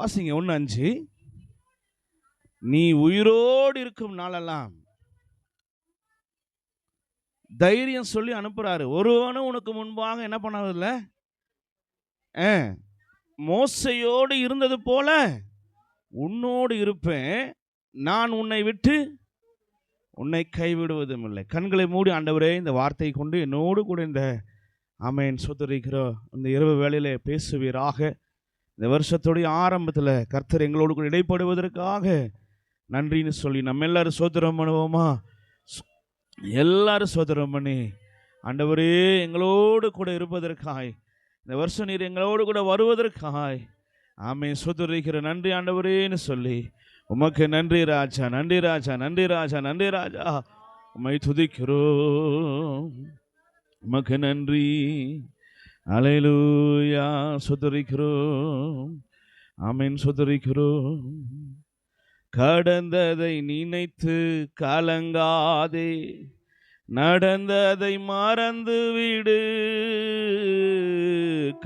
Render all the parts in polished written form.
வாசிங்க 1:5. நீ உயிரோடு இருக்கும் நாளெல்லாம் தைரியம் சொல்லி அனுப்புறாரு. ஒருவனும் உனக்கு முன்பாக என்ன பண்ணதில்லை, மோசையோடு இருந்தது போல உன்னோடு இருப்பேன், நான் உன்னை விட்டு உன்னை கைவிடுவதும் இல்லை. கண்களை மூடி ஆண்டவரே இந்த வார்த்தையை கொண்டு என்னோடு கூட இந்த ஆமென் சோதரிக்கிறோம் இந்த இரவு வேளையிலே பேசுவீராக. இந்த வருஷத்துடைய ஆரம்பத்தில் கர்த்தர் எங்களோடு கூட இடைப்படுவதற்காக நன்றின்னு சொல்லி நம்ம எல்லாரும் சோதரம் பண்ணுவோமா? எல்லாரும் சோதரம் பண்ணி ஆண்டவரே எங்களோடு கூட இருப்பதற்காய், இந்த வருஷம் நீர் எங்களோடு கூட வருவதற்காய் ஆமென் சோதரிக்கிற நன்றி ஆண்டவரேன்னு சொல்லி உமக்கு நன்றி ராஜா, நன்றி ராஜா, நன்றி ராஜா, நன்றி ராஜா, உம்மை துதிக்கிறோம், உமக்கு நன்றி. அல்லேலூயா சோதரிக்கிறோம், ஆமென் சோதரிக்கிறோம். கடந்ததை நினைத்து கலங்காதே, நடந்ததை மறந்து விடு.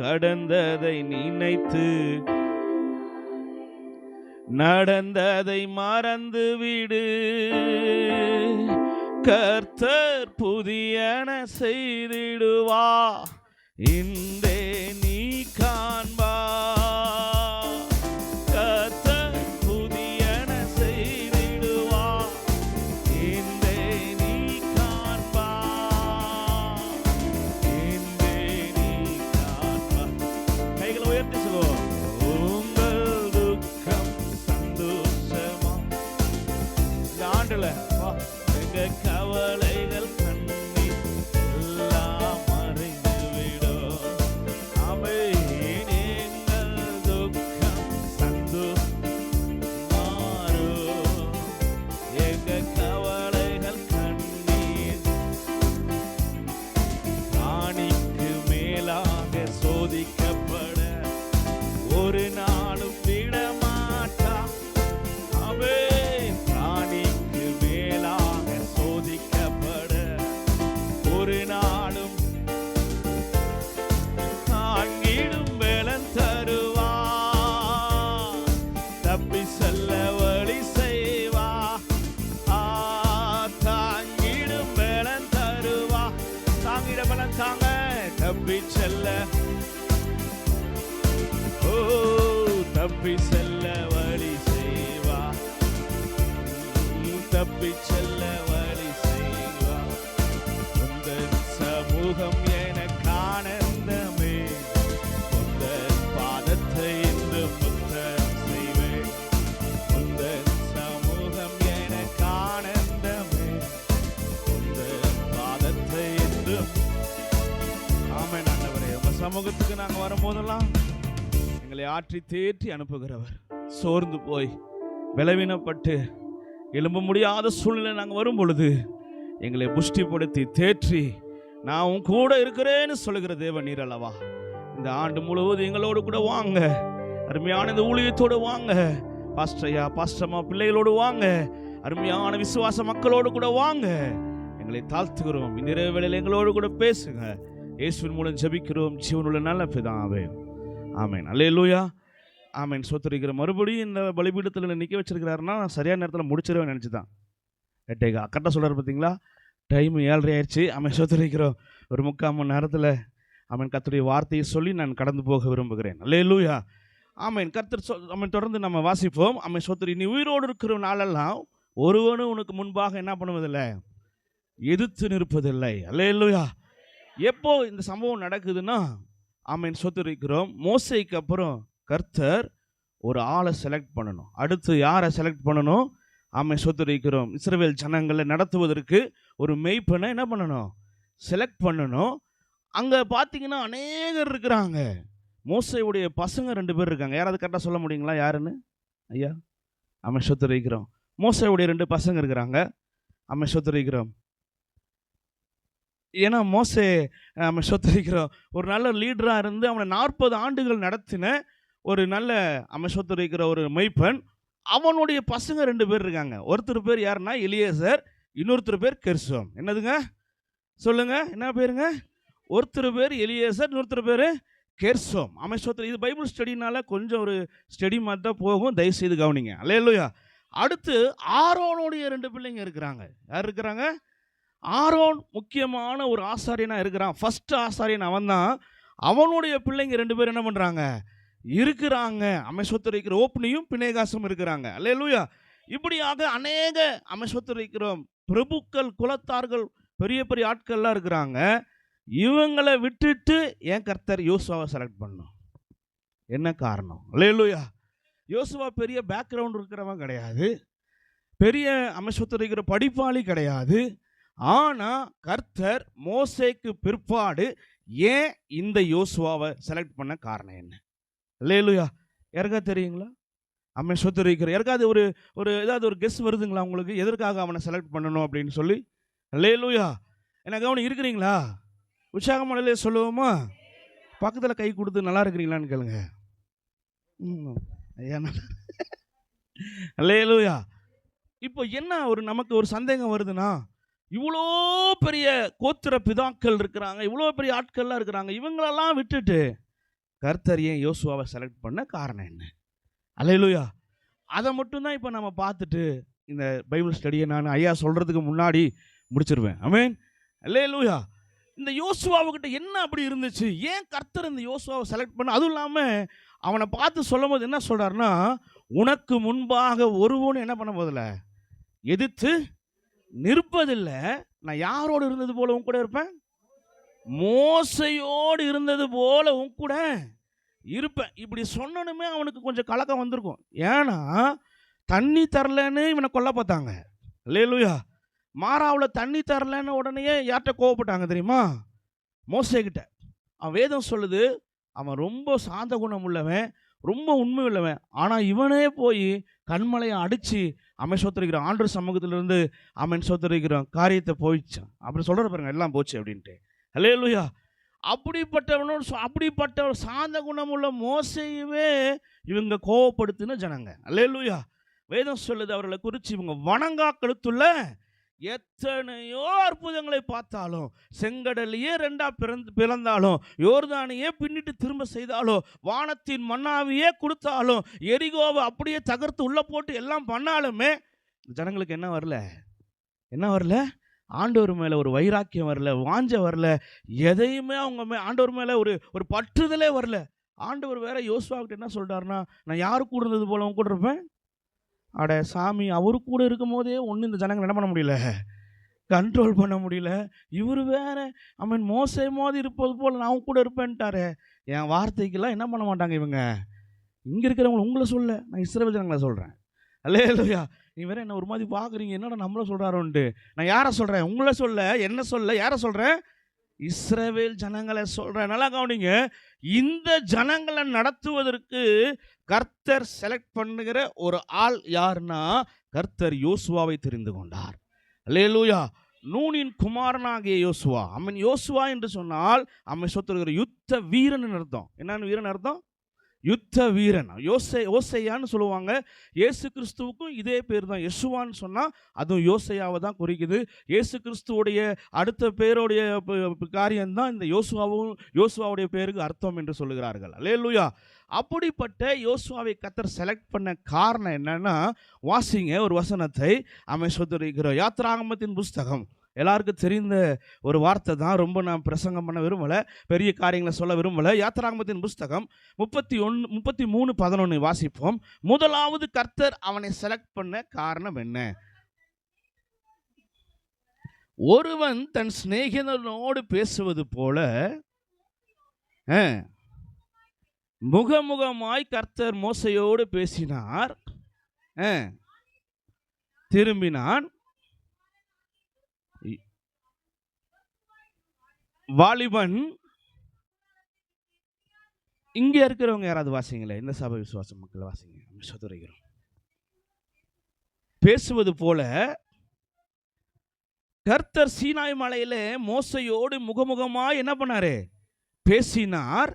கடந்ததை நினைத்து நடந்ததை மறந்து விடு. கர்த்தர் புதியன செய்திடுவா, இன்றே நீ காண்பா. கர்த்தர் புதியன செய்திடுவா, இன்றே நீ காண்பா, இன்றே நீ காண்பா. கைகளை உயர்த்தி சொல்லுவோம். எங்க கவலைகள் கண்ணீர் எல்லாம் மறைந்துவிடும். ஆமென். எங்கள் துக்கம் சந்தோஷம் மாறும். எங்க கவலைகள் கண்ணீர் ஆணிக்கு மேலாக சோதிக்கப்பட ஒரு நாளும் விடமாட்டா. ஆமென். ஒரு நாளும் தாங்கிடும் வேலன் தருவா, தப்பி செல்ல வழி செய்வா. தாங்கிடும் வேலன் தருவா, தாங்கிட பலன் தாங்க, தப்பி செல்ல, ஓ தப்பி செல்ல வழி செய்வா, தப்பி செல்ல வழி செய்வா. சமூகம் எனக்கு ஆனந்தமே, உந்தன் பாதத்தை என்று முத்தம் செய்வேன். உந்தன் சமூகம் எனக்கு ஆனந்தமே, உந்தன் பாதத்தை என்று. ஆமென் ஆண்டவரே, உங்க சமூகத்துக்கு நாங்கள் வரும்போதெல்லாம் எங்களை ஆற்றி தேற்றி அனுப்புகிறவர். சோர்ந்து போய் பலவீனப்பட்டு எழும்ப முடியாத சூழ்நிலை நாங்கள் வரும் பொழுது எங்களை புஷ்டிப்படுத்தி தேற்றி நான் உன் கூட இருக்கிறேன்னு சொல்லுகிற தேவன் நீர் அல்லவா. இந்த ஆண்டு முழுவதும் எங்களோடு கூட வாங்க, அருமையான இந்த ஊழியத்தோடு வாங்க, பாஸ்டரையா பாஸ்டர்மா பிள்ளைகளோடு வாங்க, அருமையான விசுவாச மக்களோடு கூட வாங்க. எங்களை தாழ்த்துகிறோம். இந்த இரவு வேளையில் எங்களோடு கூட பேசுங்க. இயேசுவின் மூலம் ஜெபிக்கிறோம் ஜீவனுள்ள நல்ல பிதாவே, ஆமென். அல்லேலூயா, ஆமென். சோத்திரிக்கிற மறுபடியும் இந்த பலிபீடத்தில் நிற்க வச்சிருக்கிறாருன்னா சரியான நேரத்தில் முடிச்சிருவேன் நினச்சி தான். கரெக்டாக சொல்கிறார் பார்த்தீங்களா? டைம் 7:30 ஆயிடுச்சு. ஆமென். சோத்திரிக்கிறோம். ஒரு 3/4 மணி நேரத்தில் ஆமென் கர்த்தருடைய வார்த்தையை சொல்லி நான் கடந்து போக விரும்புகிறேன். அல்லேலூயா, ஆமென். கர்த்தர் ஆமென். தொடர்ந்து நம்ம வாசிப்போம். ஆமென். சோத்திரி, நீ உயிரோடு இருக்கிற நாளெல்லாம் ஒருவனும் உனக்கு முன்பாக என்ன பண்ணுவதில்லை, எதிர்த்து நிற்பதில்லை. அல்லேலூயா. எப்போ இந்த சம்பவம் நடக்குதுன்னா, ஆமென். சோத்திரிக்கிறோம், மோசேக்கு அப்புறம் கர்த்தர் ஒரு ஆளை செலக்ட் பண்ணணும். அடுத்து யாரை செலக்ட் பண்ணணும்? ஆமென். சோத்திரிக்கிறோம், இஸ்ரவேல் ஜனங்களை நடத்துவதற்கு ஒரு மெய்ப்பனை என்ன பண்ணணும், செலக்ட் பண்ணணும். அங்கே பார்த்தீங்கன்னா அநேகர் இருக்கிறாங்க. மோசேயுடைய பசங்க 2 பேர் இருக்காங்க. யாராவது கரெக்டாக சொல்ல முடியுங்களா யாருன்னு? ஐயா, ஆமென். சோத்திரிக்கிறோம், மோசேயுடைய 2 பசங்க இருக்கிறாங்க. ஆமென். சோத்திரிக்கிறோம். ஏன்னா மோசே ஆமென். சோத்திரிக்கிறோம், ஒரு நல்ல லீடராக இருந்து அவனை 40 ஆண்டுகள் நடத்தின ஒரு நல்ல ஆமென். சோத்திரிக்கிற ஒரு மெய்ப்பன். அவனுடைய பசங்க 2 பேர் இருக்காங்க. ஒருத்தர் பேர் யாருன்னா எலியேசர், இன்னொருத்தர் பேர் கெர்சோம். என்னதுங்க சொல்லுங்க, என்ன பேருங்க? ஒருத்தர் பேர் எலியேசர், இன்னொருத்தர் பேர் கெர்சோம். அமைச்சோத்திரம். இது பைபிள் ஸ்டடினால கொஞ்சம் ஒரு ஸ்டடி மாதிரி தான் போகும், தயவுசெய்து கவனிங்க. அல்லேலூயா. அடுத்து ஆரோனுடைய 2 பிள்ளைங்க இருக்கிறாங்க. யார் இருக்கிறாங்க? ஆரோன் முக்கியமான ஒரு ஆசாரியனா இருக்கிறான். ஃபர்ஸ்ட் ஆசாரியன் அவன் தான். அவனுடைய பிள்ளைங்க 2 பேர் என்ன பண்றாங்க? இருக்கிறாங்க. அமைச்சோத்திரிக்கிற ஓப்னியும் பினேகாசும் இருக்கிறாங்க. அல்லேலூயா. இப்படியாக அநேக அமைச்சோத்திரிக்கிறோம் பிரபுக்கள், குலத்தார்கள், பெரிய பெரிய ஆட்கள்லாம் இருக்கிறாங்க. இவங்களை விட்டுட்டு ஏன் கர்த்தர் யோசுவாவை செலக்ட் பண்ணணும்? என்ன காரணம்? அல்லேலூயா. யோசுவா பெரிய பேக்ரவுண்ட் இருக்கிறவன் கிடையாது, பெரிய அமைச்சோத்திரிக்கிற படிப்பாளி கிடையாது. ஆனா கர்த்தர் மோசேக்கு பிற்பாடு ஏன் இந்த யோசுவாவை செலக்ட் பண்ண காரணம் என்ன? அல்லேலூயா. யாருக்காவது தெரியுங்களா? அமைச்சோத்திரிக்கிற யாருக்காவது ஒரு ஏதாவது ஒரு கெஸ் வருதுங்களா உங்களுக்கு? எதற்காக அவனை செலக்ட் பண்ணணும் அப்படின்னு சொல்லி? அல்லேலூயா. என்ன கவனம் இருக்கிறீங்களா? உற்சாகமலையிலே சொல்லுவோமா? பக்கத்தில் கை கொடுத்து நல்லா இருக்கிறீங்களான்னு கேளுங்க. அல்லேலூயா. இப்போ என்ன நமக்கு ஒரு சந்தேகம் வருதுன்னா, இவ்வளோ பெரிய கோத்திர பிதாக்கள் இருக்கிறாங்க, இவ்வளோ பெரிய ஆட்கள்லாம் இருக்கிறாங்க, இவங்களெல்லாம் விட்டுட்டு கர்த்தர் ஏன் யோசுவாவை செலக்ட் பண்ண காரணம் என்ன? அல்லேலூயா. அதை மட்டும்தான் இப்போ நம்ம பார்த்துட்டு இந்த பைபிள் ஸ்டடியை நான் ஐயா சொல்கிறதுக்கு முன்னாடி முடிச்சிருவேன். ஆமென். அல்லேலூயா. இந்த யோசுவாவுக்கிட்ட என்ன அப்படி இருந்துச்சு? ஏன் கர்த்தர் இந்த யோசுவாவை செலக்ட் பண்ண? அதுவும் இல்லாமல் அவனை பார்த்து சொல்லும் போது என்ன சொல்கிறாருன்னா, உனக்கு முன்பாக ஒருவனும் என்ன பண்ண போதில்லை, எதிர்த்து நிற்பதில்லை. நான் யாரோடு இருந்தது போல உன் கூட இருப்பேன்? மோசையோடு இருந்தது போல உன் கூட இருப்பேன். இப்படி சொன்னனுமே அவனுக்கு கொஞ்சம் கலக்கம் வந்திருக்கும். ஏன்னா தண்ணி தரலன்னு இவனை கொல்ல பார்த்தாங்க. அல்லேலூயா. மாறாவில் தண்ணி தரலன்னு உடனே யார்கிட்ட கோவப்பட்டாங்க தெரியுமா? மோசேக்கிட்ட. அவன் வேதம் சொல்லுது, அவன் ரொம்ப சாந்த குணம் உள்ளவன், ரொம்ப உண்மை உள்ளவன். ஆனால் இவனே போய் கண்மலையை அடித்து அவன் சொத்துரிக்கிறான். ஆண்டவர் சமூகத்திலிருந்து அவன் சொத்துரிக்கிறான் காரியத்தை போயிடுச்சான். அப்படி சொல்கிற பாருங்க, எல்லாம் போச்சு அப்படின்ட்டு. அல்லேலூயா. அப்படிப்பட்ட சாந்த குணம் உள்ள மோசையவே இவங்க கோவப்படுத்தின ஜனங்க. அல்லேலூயா. வேதம் சொல்லுது, அவர்களை குறித்து இவங்க வணங்கா கழுத்துள்ள எத்தனையோ அற்புதங்களை பார்த்தாலும், செங்கடலையே 2ஆ பிளந்தாலும், யோர்தானையே பின்னிட்டு திரும்ப செய்தாலும், வானத்தின் மன்னாவையே கொடுத்தாலும், எரிகோவை அப்படியே தகர்த்து உள்ள போட்டு எல்லாம் பண்ணாலுமே ஜனங்களுக்கு என்ன வரல? என்ன வரல? ஆண்டவர் மேலே ஒரு வைராக்கியம் வரல, வாஞ்ச வரல, எதையுமே அவங்க ஆண்டவர் மேலே ஒரு பற்றுதலே வரல. ஆண்டவர் வேற யோசுவாக்கிட்ட என்ன சொல்லிட்டாருன்னா, நான் யாரு கூட இருந்தது போல அவங்க கூட இருப்பேன். அட சாமி, அவரு கூட இருக்கும் போதே ஒன்றும் இந்த ஜனங்கள் என்ன பண்ண முடியல, கண்ட்ரோல் பண்ண முடியல. இவர் வேற மோசே மோதி இருப்பது போல் நான் கூட இருப்பேன்ட்டாரு. என் வார்த்தைக்கெல்லாம் என்ன பண்ண மாட்டாங்க இவங்க. இங்கே இருக்கிறவங்க உங்களை சொல்ல, நான் இஸ்ரவேல் ஜனங்களை சொல்கிறேன். அல்லேலூயா. நீ வேற என்ன ஒரு மாதிரி பார்க்குறீங்க, என்னடா நம்மளை சொல்கிறாரோன்ட்டு. நான் யாரை சொல்கிறேன்? உங்களை சொல்ல, என்ன சொல்ல, யாரை சொல்கிறேன்? இஸ்ரவேல் ஜனங்களை சொல்கிறேன். நல்லா கவனிங்க. இந்த ஜனங்களை நடத்துவதற்கு கர்த்தர் செலக்ட் பண்ணுகிற ஒரு ஆள் யாருன்னா, கர்த்தர் யோசுவாவை தெரிந்து கொண்டார். அல்லேலூயா. நூனின் குமாரனாகிய யோசுவா. யோசுவா என்று சொன்னால் சொல்லுகிற யுத்த வீரன் அர்த்தம். என்னன்னு வீரன் அர்த்தம்? யுத்த வீரன். ஓசையான்னு சொல்லுவாங்க. இயேசு கிறிஸ்துவுக்கும் இதே பேர் தான். யெசுவான்னு சொன்னால் அதுவும் யோசையாவை தான் குறிக்குது. இயேசு கிறிஸ்துவோடைய அடுத்த பேருடைய காரியம்தான் இந்த யோசுவாவுடைய பேருக்கு அர்த்தம் என்று சொல்லுகிறார்கள். அல்லேலூயா. அப்படிப்பட்ட யோசுவாவை கர்த்தர் செலக்ட் பண்ண காரணம் என்னன்னா, வாசிங்க ஒரு வசனத்தை. சொல்லியிருக்கிறோம். யாத்திராகமத்தின் புஸ்தகம் எல்லாருக்கும் தெரிந்த ஒரு வார்த்தை தான். ரொம்ப நான் பிரசங்கம் பண்ண விரும்பலை, பெரிய காரியங்களை சொல்ல விரும்பலை. யாத்திராகமத்தின் புஸ்தகம் 33:11 வாசிப்போம். முதலாவது கர்த்தர் அவனை செலக்ட் பண்ண காரணம் என்ன? ஒருவன் தன் சிநேகிதனோடு பேசுவது போல முகமுகமாய் கர்த்தர் மோசையோடு பேசினார், திரும்பினான். வாலிபன். இங்கே இருக்கிறவங்க யாராவது வாசிங்களே, இந்த சபை விசுவாச மக்கள் வாசிங்க. சொல்லுகிறோம், பேசுவது போல கர்த்தர் சீனாய் மலையில மோசையோடு முகமுகமாய் என்ன பண்ணாரு? பேசினார்.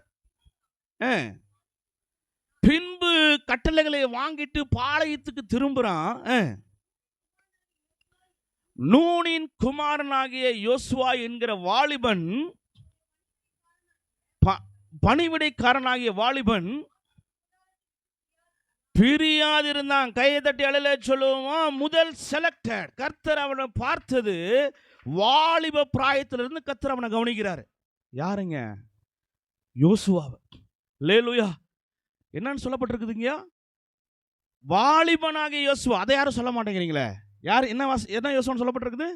பின்பு கட்டளைகளை வாங்கிட்டு பாளையத்துக்கு திரும்புறான். நூனின் குமாரனாகிய யோசுவா என்கிற வாலிபன் பணிவிடைக்காரனாகிய வாலிபன் பிரியாதிருந்தான். கையை தட்டி அழல சொல்லுவோம். முதல் செலக்டட். கர்த்தர் அவனை பார்த்தது வாலிப பிராயத்திலிருந்து கர்த்தர் அவனை கவனிக்கிறாரு. யாருங்க? யோசுவாவை. அல்லேலூயா. என்னன்னு சொல்லப்பட்டிருக்குதுங்க? வாலிபனாகிய யோசுவா. அதை யாரும் சொல்ல மாட்டேங்கிறீங்களே. யார்? என்ன யோசுவான்னு சொல்லப்பட்டிருக்குது?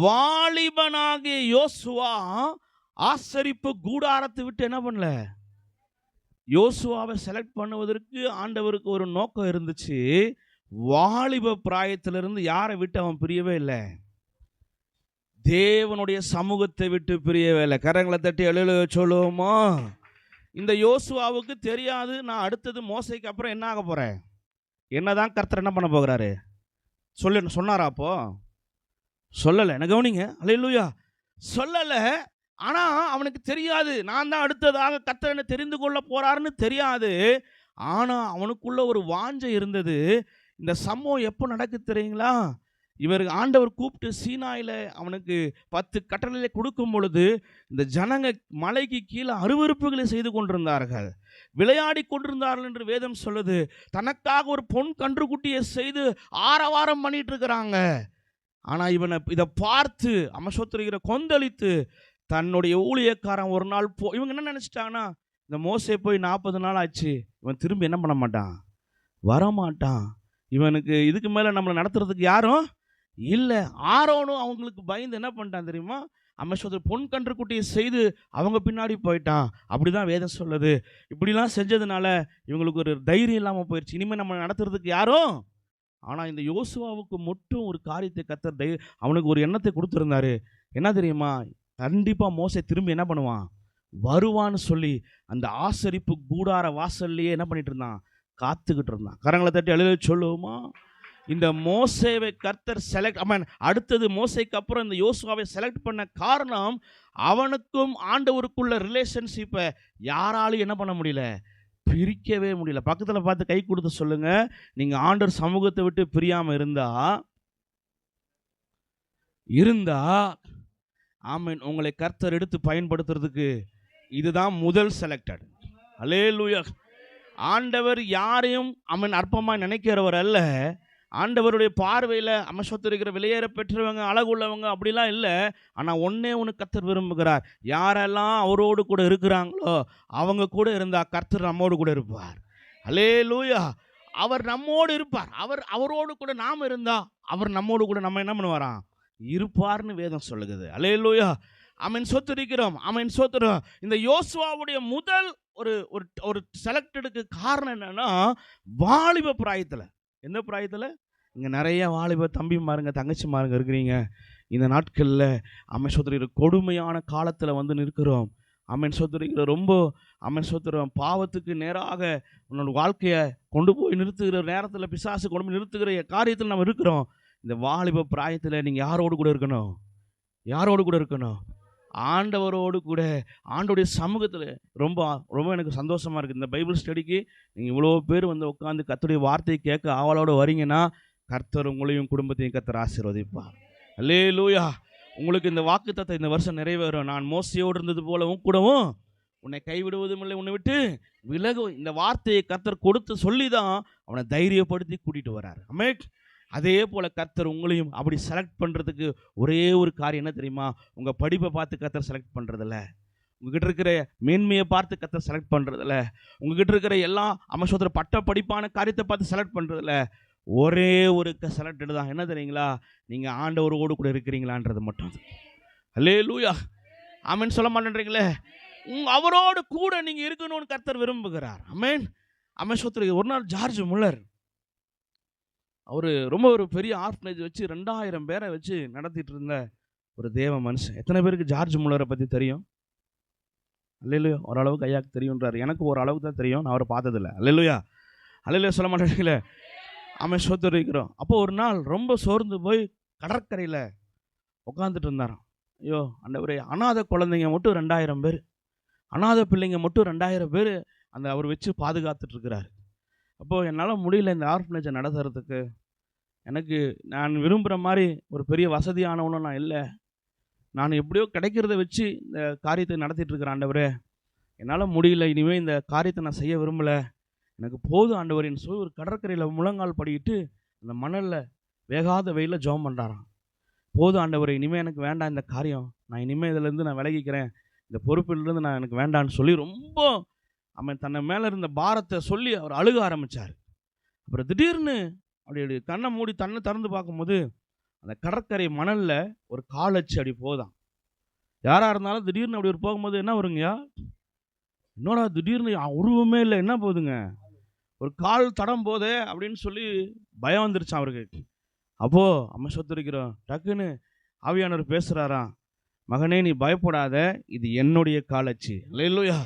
வாலிபனாகிய யோசுவா ஆசரிப்பு கூடாரத்தை விட்டு என்ன பண்ணல? யோசுவாவை செலக்ட் பண்ணுவதற்கு ஆண்டவருக்கு ஒரு நோக்கம் இருந்துச்சு. வாலிப பிராயத்திலிருந்து யாரை விட்டு அவன் பிரியவே இல்லை? தேவனுடைய சமூகத்தை விட்டு பிரியவே இல்லை. கரங்களை தட்டி எழுத சொல்லுவோமா? இந்த யோசுவாவுக்கு தெரியாது, நான் அடுத்தது மோசைக்கு அப்புறம் என்ன ஆக போறேன், என்னதான் கர்த்தர் என்ன பண்ண போகிறாரு சொன்னாரா? அப்போ சொல்லலை. என்ன கவனிங்க. அல்லேலூயா. சொல்லலை. ஆனால் அவனுக்கு தெரியாது, நான் தான் அடுத்ததாக கர்த்தர் என்ன தெரிந்து கொள்ள போறாருன்னு தெரியாது. ஆனால் அவனுக்குள்ள ஒரு வாஞ்சை இருந்தது. இந்த சம்பவம் எப்போ நடக்கு தெரியுங்களா? இவர் ஆண்டவர் கூப்பிட்டு சீனாயில் அவனுக்கு 10 கட்டளைகளை கொடுக்கும் பொழுது இந்த ஜனங்க மலைக்கு கீழே அருவருப்புகளை செய்து கொண்டிருந்தார்கள், விளையாடி கொண்டிருந்தார்கள் என்று வேதம் சொல்லுது. தனக்காக ஒரு பொன் கன்றுக்குட்டியை செய்து ஆரவாரம் பண்ணிட்டு இருக்கிறாங்க. ஆனால் இவனை இதை பார்த்து அமசோத்திரிகிற கொந்தளித்து தன்னுடைய ஊழியக்காரன் ஒரு நாள் இவங்க என்ன நினச்சிட்டாங்கன்னா, இந்த மோசே போய் 40 நாள் ஆச்சு, இவன் திரும்பி என்ன பண்ண மாட்டான், வரமாட்டான், இவனுக்கு இதுக்கு மேலே நம்மளை நடத்துறதுக்கு யாரும் இல்லை. ஆரோனும் அவங்களுக்கு பயந்து என்ன பண்ணிட்டான் தெரியுமா? அமசோத்திரி பொன் கன்றுக்குட்டியை செய்து அவங்க பின்னாடி போயிட்டான். அப்படிதான் வேதம் சொல்லுது. இப்படிலாம் செஞ்சதுனால இவங்களுக்கு ஒரு தைரியம் இல்லாமல் போயிடுச்சு, இனிமேல் நம்ம நடத்துறதுக்கு யாரும். ஆனால் இந்த யோசுவாவுக்கு மட்டும் ஒரு காரியத்தை கர்த்தர் அவனுக்கு ஒரு எண்ணத்தை கொடுத்துருந்தாரு. என்ன தெரியுமா? கண்டிப்பாக மோசே திரும்பி என்ன பண்ணுவான், வருவான்னு சொல்லி அந்த ஆசரிப்பு கூடார வாசல்லையே என்ன பண்ணிட்டு இருந்தான், காத்துக்கிட்டு இருந்தான். கரங்களை தட்டி எழுத சொல்லுவோமா? இந்த மோசேவை கர்த்தர் அடுத்தது மோசேக்கு அப்புறம் இந்த யோசுவாவை செலக்ட் பண்ண காரணம், அவனுக்கும் ஆண்டவருக்குள்ள ரிலேஷன்ஷிப்பை யாராலும் என்ன பண்ண முடியல, பிரிக்கவே முடியல. பக்கத்தில் பார்த்து கை கொடுத்து சொல்லுங்க, நீங்கள் ஆண்டவர் சமூகத்தை விட்டு பிரியாமல் இருந்தா ஆமென், உங்களை கர்த்தர் எடுத்து பயன்படுத்துறதுக்கு இதுதான் முதல் செலக்டட். அல்லேலூயா. ஆண்டவர் யாரையும் அற்பமாக நினைக்கிறவர் அல்ல. ஆண்டவருடைய பார்வையில் அமசோத்திருக்கிற வெளியேற பெற்றவங்க அழகுள்ளவங்க அப்படிலாம் இல்லை. ஆனால் ஒன்று கர்த்தர் விரும்புகிறார், யாரெல்லாம் அவரோடு கூட இருக்கிறாங்களோ அவங்க கூட இருந்தால் கர்த்தர் நம்மோடு கூட இருப்பார். அல்லேலூயா. அவர் நம்மோடு இருப்பார். அவரோடு கூட நாம் இருந்தால் அவர் நம்மோடு கூட நம்ம என்ன பண்ணுவாராம், இருப்பார்னு வேதம் சொல்லுகிறது. அல்லேலூயா. அவன் சொத்திருக்கிறோம். இந்த யோசுவாவுடைய முதல் ஒரு செலக்டடுக்கு காரணம் என்னன்னா, வாலிப பிராயத்தில். எந்த பிராயத்தில்? இங்கே நிறைய வாலிப தம்பி மாருங்க தங்கச்சி மாருங்க இருக்கிறீங்க. இந்த நாட்களில் அவன் சொத்துருக்கிற கொடுமையான காலத்தில் வந்து நிற்கிறோம். அவன் சொத்துருக்கிற ரொம்ப பாவத்துக்கு நேராக உன்னோட வாழ்க்கையை கொண்டு போய் நிறுத்துகிற நேரத்தில், பிசாசு கொண்டு போய் நிறுத்துகிற காரியத்தில் நம்ம இருக்கிறோம். இந்த வாலிப பிராயத்தில் நீங்கள் யாரோடு கூட இருக்கணும்? ஆண்டவரோடு கூட, ஆண்டோடைய சமூகத்தில். ரொம்ப ரொம்ப எனக்கு சந்தோஷமாக இருக்குது. இந்த பைபிள் ஸ்டடிக்கு நீங்கள் இவ்வளோ பேர் வந்து உட்காந்து கர்த்தருடைய வார்த்தையை கேட்க ஆவலோடு வரீங்கன்னா, கர்த்தர் உங்களையும் குடும்பத்தையும் கர்த்தர் ஆசீர்வதிப்பார். அல்லேலூயா. உங்களுக்கு இந்த வாக்குத்தத்தம் இந்த வருஷம் நிறைவேறும். நான் மோசையோடு இருந்தது போல உன் கூடவும் உன்னை கைவிடுவதும் இல்லை, உன்னை விட்டு விலகும். இந்த வார்த்தையை கர்த்தர் கொடுத்து சொல்லி தான் அவனை தைரியப்படுத்தி கூட்டிகிட்டு வர்றார். ஆமென். அதே போல் கர்த்தர் உங்களையும் அப்படி செலக்ட் பண்ணுறதுக்கு ஒரே ஒரு காரியம் என்ன தெரியுமா? உங்கள் படிப்பை பார்த்து கர்த்தர் செலக்ட் பண்ணுறதில்ல, உங்ககிட்ட இருக்கிற மேன்மையை பார்த்து கர்த்தர் செலக்ட் பண்ணுறதில்ல, உங்ககிட்ட இருக்கிற எல்லா அமசோத்திர பட்ட படிப்பான காரியத்தை பார்த்து செலக்ட் பண்ணுறதில்ல. ஒரே ஒரு செலக்டடு தான். என்ன தெரியுங்களா? நீங்கள் ஆண்டவரோடு கூட இருக்கிறீங்களான்றது மட்டும். அல்லேலூயா. ஆமென் சொல்ல மாட்டேன்றீங்களே. அவரோடு கூட நீங்கள் இருக்கணும்னு கர்த்தர் விரும்புகிறார். ஆமென். அமசோத்திர ஒரு நாள் ஜார்ஜ் முல்லர் அவர் ரொம்ப ஒரு பெரிய ஆர்ஃபனேஜ் வச்சு 2000 பேரை வச்சு நடத்திட்டு இருந்த ஒரு தேவ மனுஷன். எத்தனை பேருக்கு ஜார்ஜ் முல்லரை பற்றி தெரியும்? அல்லேலூயா. ஓரளவுக்கு ஐயாக்கு தெரியுன்றார். எனக்கு ஓரளவுக்கு தான் தெரியும், நான் அவரை பார்த்ததில்லை. அல்லேலூயா. அல்லேலூயா சொல்ல மாட்டேங்களே. அவன் சோத்தரிக்கிறோம். அப்போ ஒரு நாள் ரொம்ப சோர்ந்து போய் கடற்கரையில் உட்காந்துட்டு இருந்தாராம். ஐயோ ஆண்டவரே, அனாதை குழந்தைங்க மட்டும் 2000 பேர், அனாதை பிள்ளைங்க மட்டும் 2000 பேர் அவர் வச்சு பாதுகாத்துட்ருக்கிறார். அப்போது என்னால் முடியல இந்த ஆர்ஃபனேஜை நடத்துறதுக்கு. எனக்கு நான் விரும்புகிற மாதிரி ஒரு பெரிய வசதியானவனும் நான் இல்லை. நான் எப்படியோ கிடைக்கிறத வச்சு இந்த காரியத்தை நடத்திட்டுருக்கிறேன். ஆண்டவரே, என்னால் முடியல, இனிமேல் இந்த காரியத்தை நான் செய்ய விரும்பலை, எனக்கு போதும் ஆண்டவரேன்னு சொல்லி ஒரு கடற்கரையில் முழங்கால் படிக்கிட்டு அந்த மணலில் வேகாத வெயிலில் ஜெபம் பண்ணுறாராம். போதும் ஆண்டவரே, இனிமேல் எனக்கு வேண்டாம் இந்த காரியம், நான் இனிமேல் இதிலேருந்து நான் விலகிக்கிறேன், இந்த பொறுப்பிலிருந்து நான் எனக்கு வேண்டான்னு சொல்லி ரொம்ப அவன் தன்னை மேலே இருந்த பாரத்தை சொல்லி அவர் அழுக ஆரம்பித்தார். அப்புறம் திடீர்னு அப்படி கண்ணை மூடி தன்னை திறந்து பார்க்கும்போது அந்த கடற்கரை மணலில் ஒரு கால் அச்சு அப்படி போதான். யாராக இருந்தாலும் திடீர்னு அப்படி ஒரு போகும்போது என்ன வருங்கய்யா, என்னோட திடீர்னு உருவமே இல்லை, என்ன போகுதுங்க, ஒரு கால் தடம் போதே அப்படின்னு சொல்லி பயம் வந்துருச்சான் அவருக்கு. அப்போது அம்மா சொத்துருக்கிறோம், டக்குன்னு ஆவியானவர் பேசுகிறாராம், மகனே நீ பயப்படாத, இது என்னுடைய காலச்சு. அல்லேலூயா.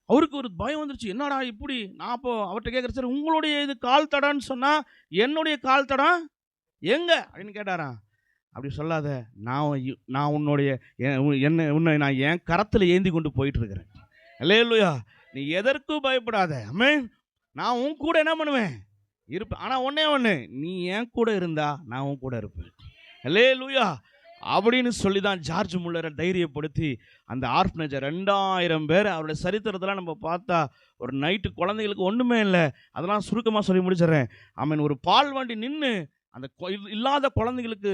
அவருக்கு ஒரு பயம் வந்துருச்சு, என்னடா இப்படி. நான் அப்போ அவர்கிட்ட கேட்குறேன், சார் உங்களுடைய இது கால் தடான்னு சொன்னால் என்னுடைய கால் தடம் எங்க அப்படின்னு கேட்டாராம். அப்படி சொல்லாத, நான் உன்னுடைய உன்னை நான் என் கரத்தில் ஏந்தி கொண்டு போயிட்டு இருக்கிறேன். அல்லேலூயா. நீ எதற்கும் பயப்படாத, ஆமென். நான் உன் கூட என்ன பண்ணுவேன், இருப்பேன். ஆனால் ஒன்றே ஒன்று, நீ என் கூட இருந்தா நான் உன் கூட இருப்பேன். அல்லேலூயா. அப்படின்னு சொல்லி தான் ஜார்ஜ் முல்லரை தைரியப்படுத்தி அந்த ஆர்ஃபனேஜை 2000 பேர் அவருடைய சரித்திரத்தெல்லாம் நம்ம பார்த்தா ஒரு நைட்டு குழந்தைகளுக்கு ஒன்றுமே இல்லை, அதெல்லாம் சுருக்கமாக சொல்லி முடிச்சிடறேன். ஆமென். ஒரு பால் வண்டி நின்று அந்த இல்லாத குழந்தைங்களுக்கு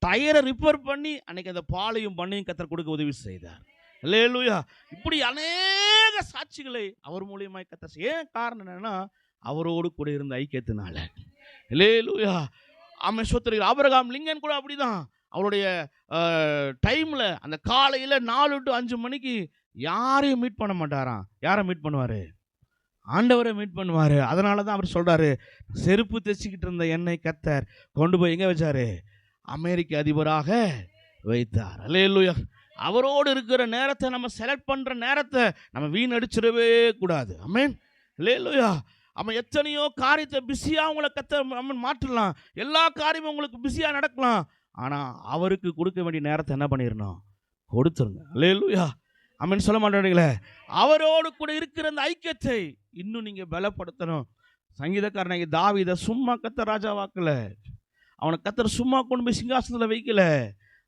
டயரை ரிப்பேர் பண்ணி அன்னைக்கு அந்த பாலையும் பண்ணையும் கத்தர் கொடுக்க உதவி செய்தார். அல்லேலூயா. இப்படி அநேக சாட்சிகளை அவர் மூலியமாய் கத்தர். ஏன் காரணம் என்னன்னா, அவரோடு கூட இருந்த ஐக்கியத்தினால. அல்லேலூயா. ஆமென். ஸ்தோத்திரம். ஆபிரகாம் லிங்கன் கூட அப்படிதான். அவருடைய டைமில் அந்த காலையில் 4 to 5 மணிக்கு யாரையும் மீட் பண்ண மாட்டாராம். யாரை மீட் பண்ணுவார், ஆண்டவரை மீட் பண்ணுவார். அதனால தான் அவர் சொல்கிறாரு, செருப்பு தைச்சிக்கிட்டு இருந்த என்னை கத்தர் கொண்டு போய் எங்கே வச்சார், அமெரிக்க அதிபராக வைத்தார். அல்லேலூயா. அவரோடு இருக்கிற நேரத்தை நம்ம செலக்ட் பண்ணுற நேரத்தை நம்ம வீணடிச்சிடவே கூடாது. ஆமென். அல்லேலூயா. அவன் எத்தனையோ காரியத்தை பிஸியாக உங்களை கத்த மாற்றலாம், எல்லா காரியமும் உங்களுக்கு பிஸியாக நடக்கலாம். ஆனால் அவருக்கு கொடுக்க வேண்டிய நேரத்தை என்ன பண்ணிடணும், கொடுத்துருங்க. அல்லேலூயா. ஆமென். சொல்ல மாட்டேங்களே. அவரோடு கூட இருக்கிற அந்த ஐக்கியத்தை இன்னும் நீங்கள் பலப்படுத்தணும். சங்கீதக்காரன் தாவீதை சும்மா கத்தர் ராஜாவாக்கல, அவனை கத்தர் சும்மா கொண்டு போய் சிங்காசனத்தில் வைக்கல.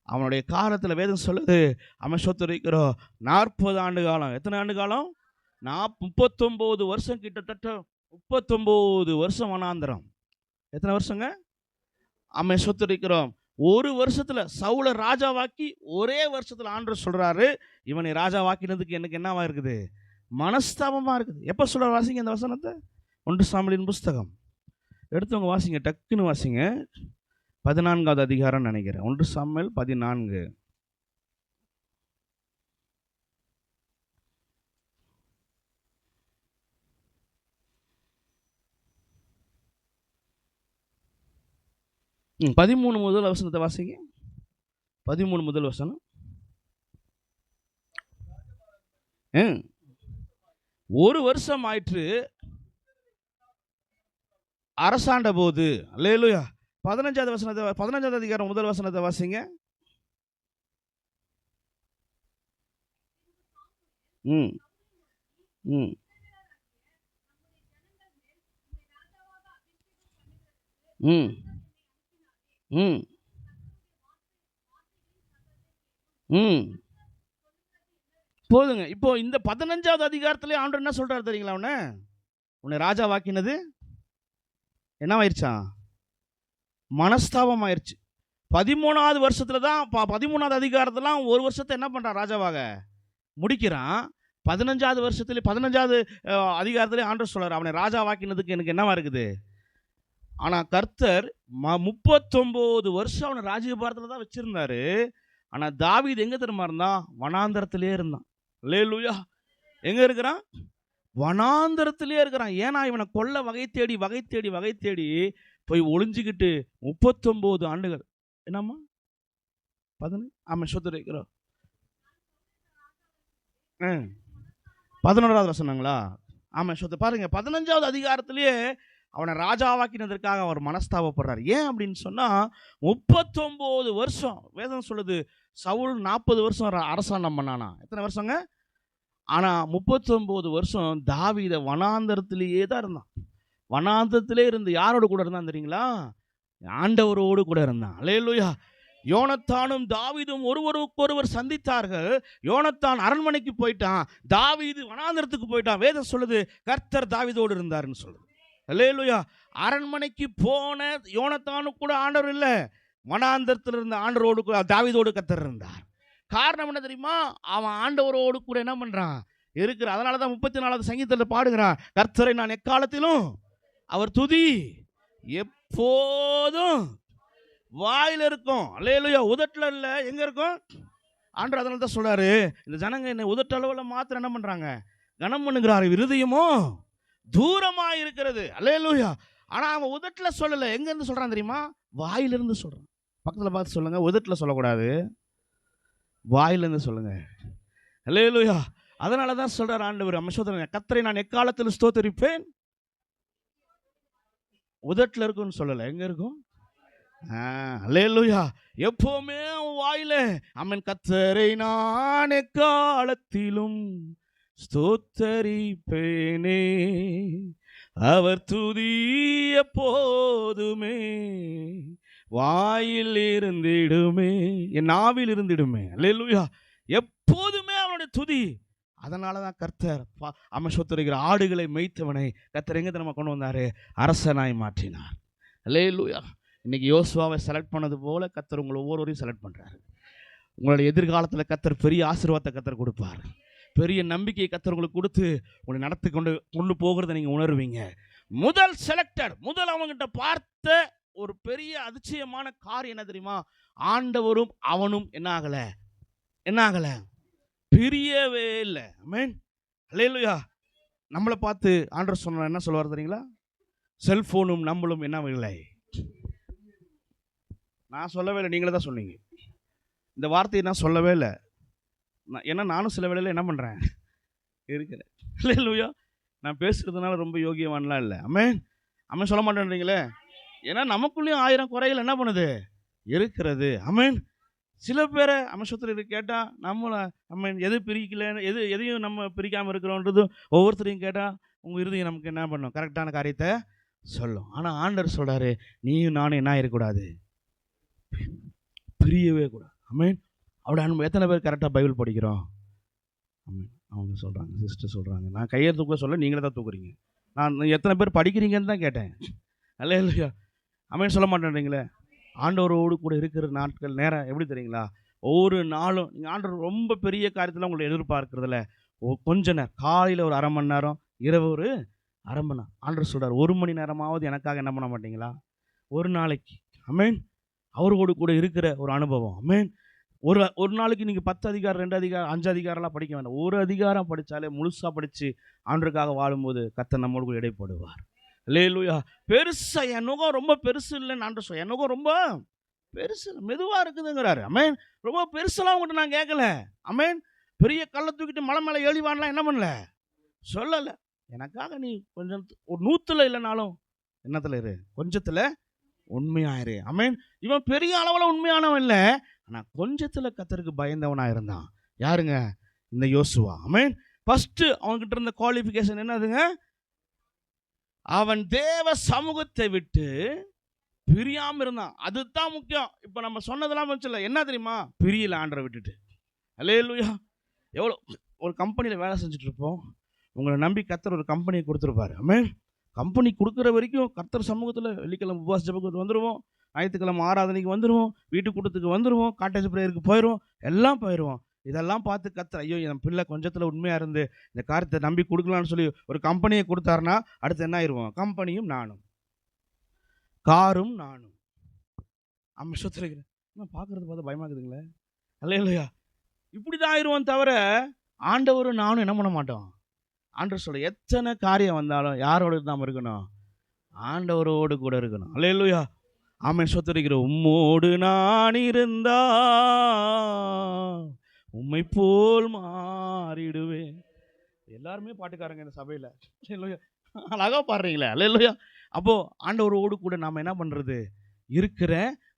அவனுடைய காலத்தில் வேதம் சொல்லுது, அவன் சொத்துரைக்கிறோம் 40 ஆண்டு காலம். எத்தனை ஆண்டு காலம், 39 வருஷம், கிட்டத்தட்ட 39 வருஷம் வனாந்தரம். எத்தனை வருஷங்க, அவன் சொத்துரைக்கிறோம். ஒரு வருஷத்தில் சவுலை ராஜாவாக்கி ஒரே வருஷத்தில் ஆண்டவர் சொல்கிறாரு, இவனை ராஜாவாக்கினதுக்கு எனக்கு என்னவா இருக்குது, மனஸ்தாபமாக இருக்குது. எப்போ சொல்கிற வாசிங்க இந்த வசனத்தை, 1 சாமுவேலின் புஸ்தகம் எடுத்தவங்க வாசிங்க, டக்குன்னு வாசிங்க. 14வது அதிகாரம் நினைக்கிறேன். 1 சாமுவேல் 14. ம் 13 முதல் வசனத்தை வாசிங்க. 13 முதல் வசனம். ஒரு வருஷம் ஆயிற்று அரசாண்ட போது. அல்லேலூயா. 15வது வசனத்தை, 15வது அதிகாரம் முதல் வசனத்தை வாசிங்க. ம் ம் ம் ம் ம் போதுங்க. இப்போ இந்த 15வது அதிகாரத்திலே ஆண்டவர் என்ன சொல்றாரு தெரியுங்களா, உன்னை ராஜாவாக்கினது என்னவாயிருச்சான், மனஸ்தாபம் ஆயிடுச்சு. 13வது வருஷத்துல தான் 13வது அதிகாரத்தெல்லாம் ஒரு வருஷத்தை என்ன பண்ணுறான், ராஜாவாக முடிக்கிறான். 15வது வருஷத்துல 15வது அதிகாரத்திலே ஆண்டவர் சொல்றார், அவனை ராஜாவாக்கினதுக்கு எனக்கு என்னவா இருக்குது. ஆனால் கர்த்தர் 39 வருஷம் அவனை ராஜ்யபாரத்தில் தான் வச்சிருந்தாரு. ஆனால் தாவீது எங்கே தெரியுமா இருந்தான், வனாந்தரத்திலே இருந்தான். அல்லேலூயா. எங்கே இருக்கிறான், வனாந்தரத்திலே இருக்கிறான். ஏன்னா இவனை கொல்ல வகை தேடி வகை தேடி வகை தேடி போய் ஒளிஞ்சிக்கிட்டு 39 ஆண்டுகள். என்னம்மா 11 ஆமாம் சொத்துரைக்கிறோம். 11வது வசனங்களா, ஆமாம் சொத்து பாருங்க. 15வது அதிகாரத்திலேயே அவனை ராஜாவாக்கினதற்காக அவர் மனஸ்தாபப்படுறார். ஏன் அப்படின்னு சொன்னால் 39 வருஷம் வேதம் சொல்லுது. சவுல் 40 வருஷம் அரசாங்கம் பண்ணானா. எத்தனை வருஷங்க, ஆனால் 39 வருஷம் தாவீத வனாந்தரத்திலேயே தான் இருந்தான். வனாந்தரத்திலே இருந்து யாரோடு கூட இருந்தான் தெரியுங்களா, ஆண்டவரோடு கூட இருந்தான். அல்லேலூயா. யோனத்தானும் தாவீதும் ஒருவருக்கொருவர் சந்தித்தார்கள். யோனத்தான் அரண்மனைக்கு போயிட்டான், தாவீது வனாந்தரத்துக்கு போயிட்டான். வேதம் சொல்லுது கர்த்தர் தாவீதோடு இருந்தாருன்னு சொல்லுது. அல்லேலூயா. அரண்மனைக்கு போன யோனத்தானுக்கு கூட ஆண்டவர் இல்லை, வனாந்தரத்தில் இருந்த ஆண்டவரோடு தாவீதோடு கர்த்தர் இருந்தார். காரணம் என்ன தெரியுமா? அவன் ஆண்டவரோடு கூட என்ன பண்றான் இருக்கிற. அதனால தான் 34வது சங்கீதத்தில் பாடுகிறான், கர்த்தரை நான் எக்காலத்திலும் அவர் துதி எப்போதும் வாயில் இருக்கும். அல்லேலூயா. உதட்டில் இல்லை, எங்க இருக்கும்? ஆண்டவர் அதனால தான் சொல்றாரு, இந்த ஜனங்க என்ன உதட்டளவில் மாத்திரம் என்ன பண்றாங்க, கனம் பண்ணுகிறாரு, இருதயமோ தூரமா இருக்கிறது. அல்லேலூயா. ஆனா அவன் உதட்டில் சொல்லலை, எங்க இருந்து சொல்றான் தெரியுமா? வாயிலிருந்து சொல்றான். பக்கத்தில் பார்த்து சொல்லுங்க, உதட்டில் சொல்லக்கூடாது, வாயிலிருந்து சொல்லுங்க. அல்லேலூயா. அதனால தான் சொல்றார் ஆண்டவர், அம்சோதரன் கர்த்தரை நான் எக்காலத்தில் ஸ்தோத்தரிப்பேன். உதட்டில் இருக்குன்னு சொல்லலை, எங்க இருக்கும்? அல்லேலூயா. எப்பவுமே வாயில அம்மன் கர்த்தரை நான் எக்காலத்திலும் ஸ்தோத்தரிப்பேனே, அவர் துதி எப்போதுமே வாயில் இருந்திடுமே, என் நாவில் இருந்திடுமே. அல்லேலூயா. எப்போதுமே அவனுடைய துதி. அதனால தான் கர்த்தர் அம்மன் ஸ்தோத்தரிக்கிற ஆடுகளை மேய்த்தவனை கர்த்தர் எங்க நம்ம கொண்டு வந்தாரு? அரசனாய் மாற்றினார். அல்லேலூயா. இன்னைக்கு யோசுவாவை செலக்ட் பண்ணது போல கர்த்தர் உங்களை ஒவ்வொருவரையும் செலக்ட் பண்றாரு. உங்களுடைய எதிர்காலத்தில் கர்த்தர் பெரிய ஆசீர்வாதத்தை கர்த்தர் கொடுப்பார். பெரிய நம்பிக்கையை கர்த்தர் உங்களுக்கு கொடுத்து உங்களை நடத்தி கொண்டு போகிறத நீங்க உணர்வீங்க. முதல் செலக்டட், முதல் அவங்ககிட்ட பார்த்த ஒரு பெரிய அதிசயமான காரியம் என்ன தெரியுமா? ஆண்டவரும் அவனும் என்ன ஆகல பிரியவே இல்லை. ஆமென். அல்லேலூயா. நம்மளை பார்த்து ஆண்டவர் சொன்ன என்ன சொல்லுவார் தெரியுங்களா? செல்போனும் நம்மளும் என்ன இல்லை. நான் சொல்லவே இல்லை, நீங்களே தான் சொன்னீங்க. இந்த வார்த்தையை நான் சொல்லவே இல்லை, ஏன்னா நானும் சில வேளையில் என்ன பண்ணுறேன் இருக்கிறேன். அல்லேலூயா. நான் பேசுறதுனால ரொம்ப யோகியவான்லாம் இல்லை. ஆமென் சொல்ல மாட்டேன்றீங்களே, ஏன்னா நமக்குள்ளேயும் 1000 குறைகள் என்ன பண்ணுது இருக்கிறது. ஆமென். சில பேரை அம்சத்தில் கேட்டால் நம்மளை எது பிரிக்கல, எதையும் நம்ம பிரிக்காமல் இருக்கிறோன்றது ஒவ்வொருத்தரையும் கேட்டால் உங்கள் இருதயம் நமக்கு என்ன பண்ணும்? கரெக்டான காரியத்தை சொல்லும். ஆனால் ஆண்டவர் சொல்கிறாரு, நீயும் நானும் என்ன இருக்கக்கூடாது, பிரியவே கூடாது. ஆமென். அவட அன்பு. எத்தனை பேர் கரெக்டாக பைபிள் படிக்கிறோம்? ஆமென். அவங்க சொல்கிறாங்க, சிஸ்டர் சொல்கிறாங்க, நான் கையை தூக்க சொல்ல நீங்களே தான் தூக்குறீங்க. நான் எத்தனை பேர் படிக்கிறீங்கன்னு தான் கேட்டேன். அல்லேலூயா. ஆமென் சொல்ல மாட்டேன்றீங்களே. ஆண்டவரோடு கூட இருக்கிற நாட்கள் நேரம் எப்படி தெரியுங்களா? ஒவ்வொரு நாளும் நீங்கள் ஆண்டவர் ரொம்ப பெரிய காரியத்தில் உங்களை எதிர்பார்க்கறதில்ல. கொஞ்ச நேரம், காலையில் ஒரு அரை மணி நேரம், இரவு ஒரு அரை மணி நேரம். ஆண்டவர் சொல்கிறார், 1 மணி நேரமாவது எனக்காக என்ன பண்ண மாட்டீங்களா? ஒரு நாளைக்கு. ஆமென். அவரோடு கூட இருக்கிற ஒரு அனுபவம். ஆமென். ஒரு நாளைக்கு நீங்கள் 10 அதிகாரம் 2 அதிகாரம் 5 அதிகாரம்லாம் படிக்க வேண்டாம். ஒரு அதிகாரம் படித்தாலே முழுசாக படித்து ஆண்டவருக்காக வாழும்போது கர்த்தர் நம்மோடு கூட இடைப்படுவார். அல்லேலூயா. பெருசா என் நுகம் ரொம்ப பெருசு இல்லைன்னு ஆண்டவர் சொல்ல, என் நுகம் ரொம்ப பெருசு மெதுவாக இருக்குதுங்கிறாரு. ஆமென். ரொம்ப பெருசெல்லாம் உங்கள்கிட்ட நான் கேட்கல. ஆமென். பெரிய கல்லை தூக்கிட்டு மலை மேலே ஏழிவான்லாம் என்ன பண்ணல சொல்லலை. எனக்காக நீ கொஞ்சம் ஒரு 100ல் இல்லைனாலும் என்னத்தில் இரு, கொஞ்சத்தில் உண்மையாயிரு. ஆமென். இவன் பெரிய அளவில் உண்மையானவன் இல்லை, ஆனால் கொஞ்சத்தில் கர்த்தருக்கு பயந்தவனாக இருந்தான். யாருங்க? இந்த யோசுவா. ஆமென். ஃபஸ்ட்டு அவன்கிட்ட இருந்த குவாலிஃபிகேஷன் என்னதுங்க? அவன் தேவ சமூகத்தை விட்டு பிரியாமல் இருந்தான். அதுதான் முக்கியம். இப்போ நம்ம சொன்னதெல்லாம் வச்சுல என்ன தெரியுமா? பிரியல ஆண்டரை விட்டுட்டு. அல்லேலூயா. எவ்வளோ ஒரு கம்பெனியில் வேலை செஞ்சுட்டு இருப்போம், உங்களை நம்பி கர்த்தர் ஒரு கம்பெனியை கொடுத்துருப்பாரு. ஆமென். கம்பெனி கொடுக்குற வரைக்கும் கர்த்தர் சமூகத்தில் வெள்ளிக்கிழமை உபவாச ஜெபத்துக்கு வந்துடுவோம், ஞாயிற்றுக்கிழமை ஆராதனைக்கு வந்துடுவோம், வீட்டு கூட்டத்துக்கு வந்துடுவோம், காட்டேஜ் ப்ரேயருக்கு போயிடுவோம், எல்லாம் போயிடுவோம். இதெல்லாம் பார்த்து கர்த்தர், ஐயோ என் பிள்ளை கொஞ்சத்தில் உண்மையாக இருந்து இந்த காரியத்தை நம்பி கொடுக்கலான்னு சொல்லி ஒரு கம்பெனியை கொடுத்தாருன்னா அடுத்து என்ன ஆயிடுவோம்? கம்பெனியும் நானும், காரும் நானும். அம்சத்தில் இருக்கிறேன் பார்க்குறது பார்த்தா பயமாக்குதுங்களே. அல்லேலூயா. இப்படி தான் ஆயிடுவோம் தவிர ஆண்டவரும் நானும் என்ன பண்ண மாட்டோம். ஆண்டவர் சொல்ல எத்தனை காரியம் வந்தாலும் யாரோடு நாம் இருக்கணும்? ஆண்டவரோடு கூட இருக்கணும். அல்லேலூயா. ஆமென். சொத்தரிக்கிற உம்மோடு நான் இருந்தா உம்மை போல் மாறிடுவேன். எல்லாருமே பாட்டுக்காரங்க இந்த சபையில். அல்லேலூயா. அழகாக பாடுறீங்களே. அல்லேலூயா. அப்போது ஆண்டவரோடு கூட நாம் என்ன பண்ணுறது? இருக்கிற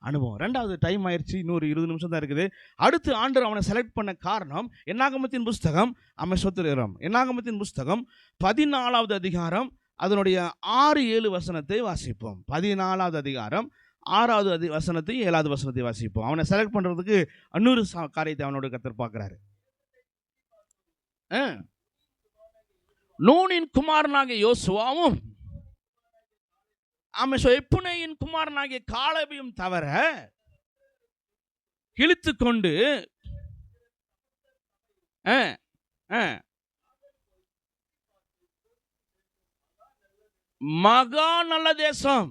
அனுபவம். 2வது டைம் ஆயிடுச்சு, இன்னொரு 20 நிமிஷம் தான் இருக்குது. அடுத்து ஆண்டவர் அவனை செலக்ட் பண்ண காரணம் என்னாகமத்தின் புஸ்தகம், அவன் சொத்துகிறோம், என்னாகமத்தின் புஸ்தகம் 14வது அதிகாரம் அதனுடைய 6-7 வசனத்தை வாசிப்போம். 14வது அதிகாரம் 6வது வசனத்தையும் 7வது வசனத்தையும் வாசிப்போம். அவனை செலக்ட் பண்ணுறதுக்கு இன்னொரு காரியத்தை அவனோட கர்த்தர் பார்க்குறாரு. நூனின் குமாரனாகிய யோசுவாவும் எப்புனேயின் குமாரனாகிய காலேபையும் தவிர இழுத்து கொண்டு மகா நல்ல தேசம்,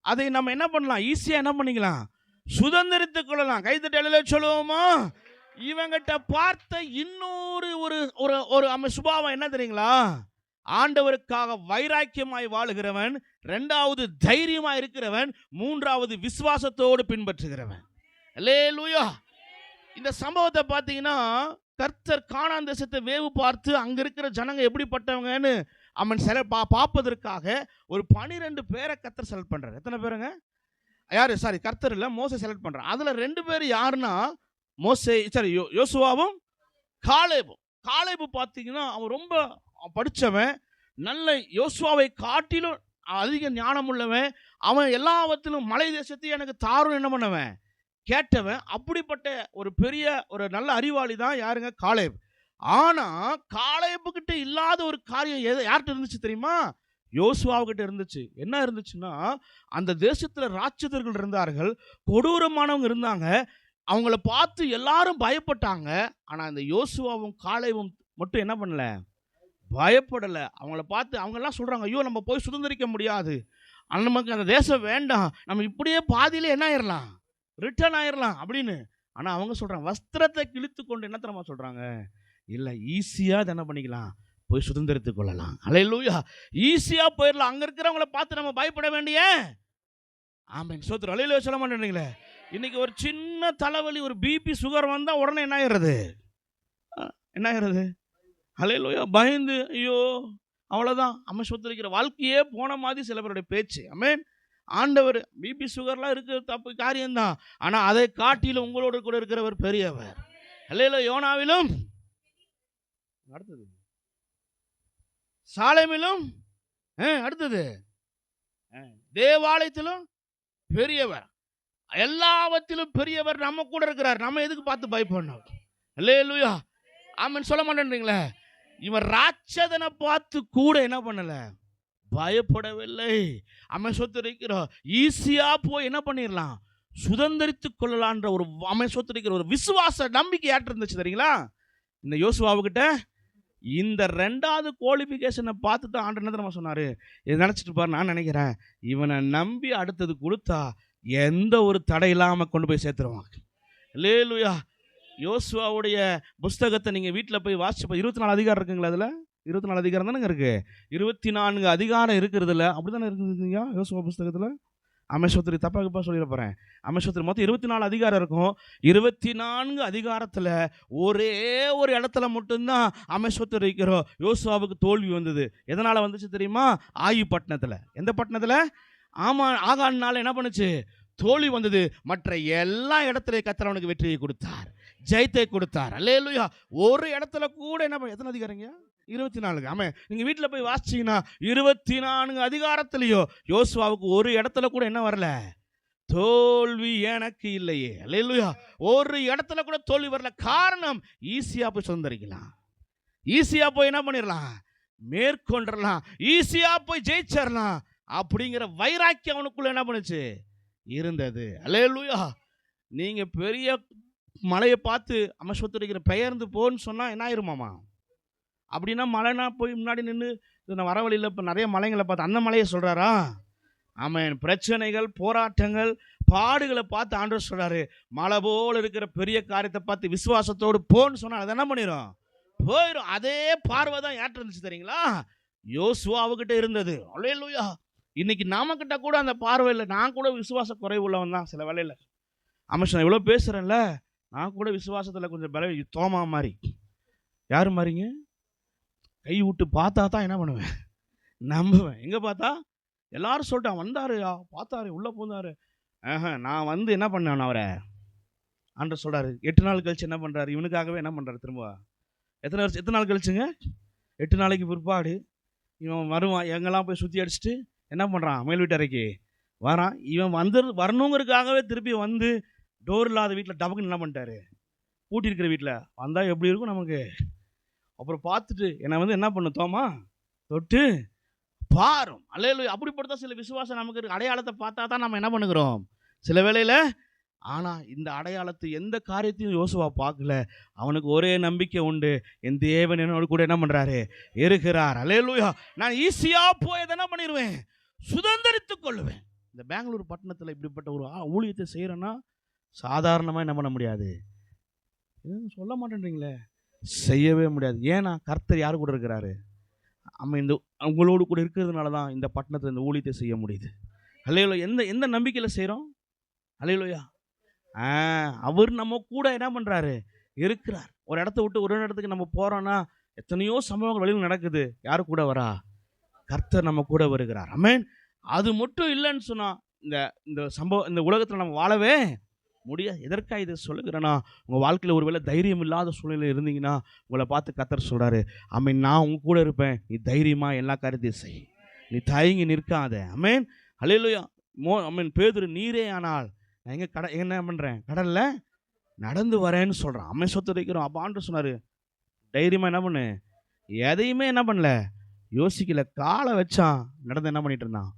அதை நம்ம என்ன பண்ணலாம், ஈஸியா என்ன பண்ணிக்கலாம், சுதந்திரித்துக் கொள்ளலாம். கைத்தட்டல சொல்லுவோமா? இவங்கிட்ட பார்த்த இன்னொரு ஒரு சுபாவம் என்ன தெரியுங்களா? ஆண்டவருக்காக வைராக்கியமாய் வாழுகிறவன், 2வது தைரியமாய் இருக்கிறவன், 3வது விசுவாசத்தோடு பின்பற்றுகிறவன். அல்லேலூயா. இந்த சம்பவத்தை பார்த்தீங்கன்னா, கர்த்தர் கானான் தேசத்தை வேவு பார்த்து அங்க இருக்கிற ஜனங்க எப்படிப்பட்டவங்கன்னு அவன் பார்ப்பதற்காக ஒரு 12 பேரை கர்த்தர் செலக்ட் பண்றாரு. எத்தனை பேருங்க? கர்த்தர் இல்ல, மோசே செலக்ட் பண்றாரு. அதுல 2 பேர் யாருன்னா யோசுவாவும் காலேபும். காலேபு பார்த்தீங்கன்னா அவன் ரொம்ப படித்தவன், நல்ல யோசுவாவை காட்டிலும் அதிக ஞானம் உள்ளவன். அவன் எல்லாவற்றிலும் மலை தேசத்தையும் எனக்கு தாரும் என்ன பண்ணவன், கேட்டவன். அப்படிப்பட்ட ஒரு பெரிய ஒரு நல்ல அறிவாளி தான் யாருங்க, காலேப். ஆனா காலேபு கிட்ட இல்லாத ஒரு காரியம் யார்கிட்ட இருந்துச்சு தெரியுமா? யோசுவாவுக்கிட்ட இருந்துச்சு. என்ன இருந்துச்சுன்னா, அந்த தேசத்துல ராட்சதர்கள் இருந்தார்கள், கொடூரமானவங்க இருந்தாங்க. அவங்கள பார்த்து எல்லாரும் பயப்பட்டாங்க. ஆனா அந்த யோசுவாவும் காலேபும் மட்டும் என்ன பண்ணல, பயப்படலை. அவங்கள பார்த்து அவங்கெல்லாம் சொல்கிறாங்க, ஐயோ நம்ம போய் சுதந்திரிக்க முடியாது, நமக்கு அந்த தேசம் வேண்டாம், நம்ம இப்படியே பாதியிலே என்ன ஆயிடலாம், ரிட்டர்ன் ஆயிடலாம் அப்படின்னு. ஆனால் அவங்க சொல்கிறாங்க, வஸ்திரத்தை கிழித்து கொண்டு என்ன தரமா சொல்கிறாங்க, இல்லை ஈஸியாக என்ன பண்ணிக்கலாம், போய் சுதந்திரித்து கொள்ளலாம். அல்லேலூயா. ஈஸியாக போயிடலாம். அங்கே இருக்கிறவங்கள பார்த்து நம்ம பயப்பட வேண்டிய. ஆமாம், சோத்திரம். அல்லேலூயா சொல்ல மாட்டேன்றீங்களே. இன்னைக்கு ஒரு சின்ன தலைவலி, ஒரு பிபி சுகர் வந்தால் உடனே என்ன ஆயிடுறது, அல்லேலூயா, பயந்து ஐயோ அவ்வளோதான் நம்ம சொத்திருக்கிற வாழ்க்கையே போன மாதிரி சில பேருடைய பேச்சு. ஆமென். ஆண்டவர் பிபி சுகர்லாம் இருக்கிற தப்பு காரியம்தான், ஆனால் அதை காட்டிலும் உங்களோடு கூட இருக்கிறவர் பெரியவர். அல்லேலூயா. யோனாவிலும், அடுத்தது சாலேமிலும், அடுத்தது தேவாலயத்திலும் பெரியவர், எல்லாவற்றிலும் பெரியவர் நம்ம கூட இருக்கிறார். நம்ம எதுக்கு பார்த்து பயப்படணும்? அல்லேலூயா. ஆமென் சொல்ல மாட்டேன்றீங்களே. இவன் ராட்சதனை பார்த்து கூட என்ன பண்ணல, பயப்படவில்லை. அவன் சொத்திருக்கிறோம், ஈஸியா போய் என்ன பண்ணிடலாம், சுதந்திரித்து கொள்ளலான்ற ஒரு அவன் சொத்திருக்கிற ஒரு விசுவாச நம்பிக்கை யார்கிட்ட இருந்துச்சு தெரியுங்களா? இந்த யோசுவாவுக்கிட்ட. இந்த 2வது குவாலிஃபிகேஷனை பார்த்து தான் ஆண்டவர் நம்ம சொன்னாரு, இதை நினைச்சிட்டு பாரு, நான் நினைக்கிறேன் இவனை நம்பி அடுத்தது கொடுத்தா எந்த ஒரு தடை இல்லாம கொண்டு போய் சேர்த்துருவான். அல்லேலூயா. யோசுவாவுடைய புஸ்தகத்தை நீங்கள் வீட்டில் போய் வாசிச்சு 24 அதிகாரம் இருக்குங்களா? அதில் 24 அதிகாரம் தானேங்க இருக்குது. 24 அதிகாரம் இருக்கிறதுல அப்படி தானே இருக்குதுங்க யோசுவா புஸ்தகத்தில். அமேஸ்வத்திரி தப்பாக சொல்லிட போகிறேன். அமேஸ்வத்திரி மொத்தம் 24 அதிகாரம் இருக்கும். 24 அதிகாரத்தில் ஒரே ஒரு இடத்துல மட்டும்தான் அமேஸ்வத்திரி இருக்கிறோம் யோசுவாவுக்கு தோல்வி வந்தது. எதனால் வந்துச்சு தெரியுமா? ஆயி பட்டணத்தில். எந்த பட்டணத்தில்? ஆமாம், ஆகானால என்ன பண்ணுச்சு, தோல்வி வந்தது. மற்ற எல்லா இடத்துலையும் கர்த்தர் அவனுக்கு வெற்றியை கொடுத்தார், ஜெயத்தை கொடுத்தார். அல்லேலூயா. ஒரு இடத்துல கூட என்ன, எத்தனை அதிகாரங்க? 24. ஆமாம், நீங்கள் வீட்டில் போய் வாசிச்சிங்கன்னா 24 அதிகாரத்துலையோ யோசுவாவுக்கு ஒரு இடத்துல கூட என்ன வரல, தோல்வி எனக்கு இல்லையே. அல்லேலூயா. ஒரு இடத்துல கூட தோல்வி வரல. காரணம், ஈஸியாக போய் சுதந்திரிக்கலாம், ஈஸியாக போய் என்ன பண்ணிடலாம், மேற்கொண்டுடலாம், ஈஸியாக போய் ஜெயிச்சிடலாம் அப்படிங்கிற வைராக்கியம் அவனுக்குள்ள என்ன பண்ணுச்சு, இருந்தது. அல்லேலூயா. நீங்கள் பெரிய மலையை பார்த்து அமஸ்வத்திரிக்கிற பெயர்ந்து போன்னு சொன்னால் என்ன ஆயிருமாமா? அப்படின்னா மலைனா போய் முன்னாடி நின்று நான் வர வழியில் இப்போ நிறைய மலைங்களை பார்த்து அந்த மலையை சொல்கிறாரா? ஆமாம். பிரச்சனைகள், போராட்டங்கள், பாடுகளை பார்த்து ஆண்டவர் சொல்கிறாரு, மலை போல் இருக்கிற பெரிய காரியத்தை பார்த்து விசுவாசத்தோடு போன்னு சொன்னால் அதை என்ன பண்ணிடும், போயிடும். அதே பார்வை தான் யார்கிட்ட இருந்துச்சு தெரியுங்களா? யோசுவாவுக்கிட்ட இருந்தது. அல்லேலூயா. இன்னைக்கு நாமக்கிட்ட கூட அந்த பார்வை இல்லை. நான் கூட விசுவாச குறைவு உள்ளவன் தான் சில வேலையில். அமேஷ் நான் இவ்வளோ பேசுகிறேன்ல, நான் கூட விசுவாசத்தில் கொஞ்சம் பல தோமா மாதிரி. யார் மாதிரிங்க? கை விட்டு பார்த்தா தான் என்ன பண்ணுவேன், நம்புவேன். எங்கே பார்த்தா எல்லாரும் சொல்லிட்டான், வந்தாரு, பார்த்தாரு, உள்ளே போந்தாரு. நான் வந்து என்ன பண்ணேன், அவரை ஆண்டவர் சொல்கிறாரு 8 நாள் கழிச்சு என்ன பண்ணுறாரு, இவனுக்காகவே என்ன பண்ணுறாரு திரும்ப. எத்தனை நாள் கழிச்சுங்க? 8 நாளைக்கு பிற்பாடு இவன் வருவான். எங்கெல்லாம் போய் சுற்றி அடிச்சுட்டு என்ன பண்ணுறான், மேல் வீட்டறைக்கு வரான். இவன் வரணுங்கிறதுக்காகவே திருப்பி வந்து டோர் இல்லாத வீட்டில் டபக்குன்னு என்ன பண்ணிட்டாரு, பூட்டி இருக்கிற வீட்டில் வந்தால் எப்படி இருக்கும் நமக்கு. அப்புறம் பார்த்துட்டு என்னை வந்து என்ன பண்ணு தோமா தொட்டு பாரும். அல்லேலூயா. அப்படிப்பட்ட சில விசுவாசம் நமக்கு இருக்கு. அடையாளத்தை பார்த்தா தான் நம்ம என்ன பண்ணுகிறோம் சில வேளையில். ஆனால் இந்த அடையாளத்தை எந்த காரியத்தையும் யோசுவா பார்க்கல. அவனுக்கு ஒரே நம்பிக்கை உண்டு, என் தேவன் என்னோடு கூட என்ன பண்ணுறாரு, இருக்கிறார். அல்லேலூயா. நான் ஈஸியாக போய் எதை என்ன பண்ணிடுவேன், சுதந்திரித்துக் கொள்ளுவேன். இந்த பெங்களூர் பட்டணத்தில் இப்படிப்பட்ட ஒரு ஊழியத்தை செய்கிறேன்னா சாதாரணமாக என்ன பண்ண முடியாது, சொல்ல மாட்டேன்றீங்களே, செய்யவே முடியாது. ஏன்னா கர்த்தர் யார் கூட இருக்கிறாரு, நம்ம இந்த உங்களோடு கூட இருக்கிறதுனால தான் இந்த பட்டணத்தில் இந்த ஊழியத்தை செய்ய முடியுது. அல்லேலூயா. எந்த நம்பிக்கையில் செய்கிறோம். அல்லேலூயா. அவர் நம்ம கூட என்ன பண்ணுறாரு, இருக்கிறார். ஒரு இடத்த விட்டு ஒரு இடத்துக்கு நம்ம போகிறோன்னா எத்தனையோ சம்பவங்கள் வழியில் நடக்குது. யார் கூட வரா, கர்த்தர் நம்ம கூட வருகிறார். ஆமென். அது மட்டும் இல்லைன்னு சொன்னால் இந்த சம்பவம் இந்த உலகத்தில் நம்ம வாழவே முடியாது. எதற்காக இதை சொல்லுகிறேன்னா, உங்கள் வாழ்க்கையில் ஒருவேளை தைரியம் இல்லாத சூழ்நிலை இருந்தீங்கன்னா உங்களை பார்த்து கர்த்தர் சொல்கிறாரு, ஆமென், நான் உங்க கூட இருப்பேன், நீ தைரியமாக எல்லா காரியத்தையும் செய், நீ தயங்கி நிற்காத. ஆமென். அல்லேலூயா. ஆமென். பேதுரு, நீரே ஆனால் நான் என்ன பண்ணுறேன், கடலில் நடந்து வரேன்னு சொல்கிறான். அம்மை சொத்து வைக்கிறோம். அப்போ ஆண்டு சொன்னார், தைரியமாக என்ன பண்ணு, எதையுமே என்ன பண்ணல, யோசிக்கல, காலை வச்சான், நடந்து என்ன பண்ணிட்டு இருந்தான்,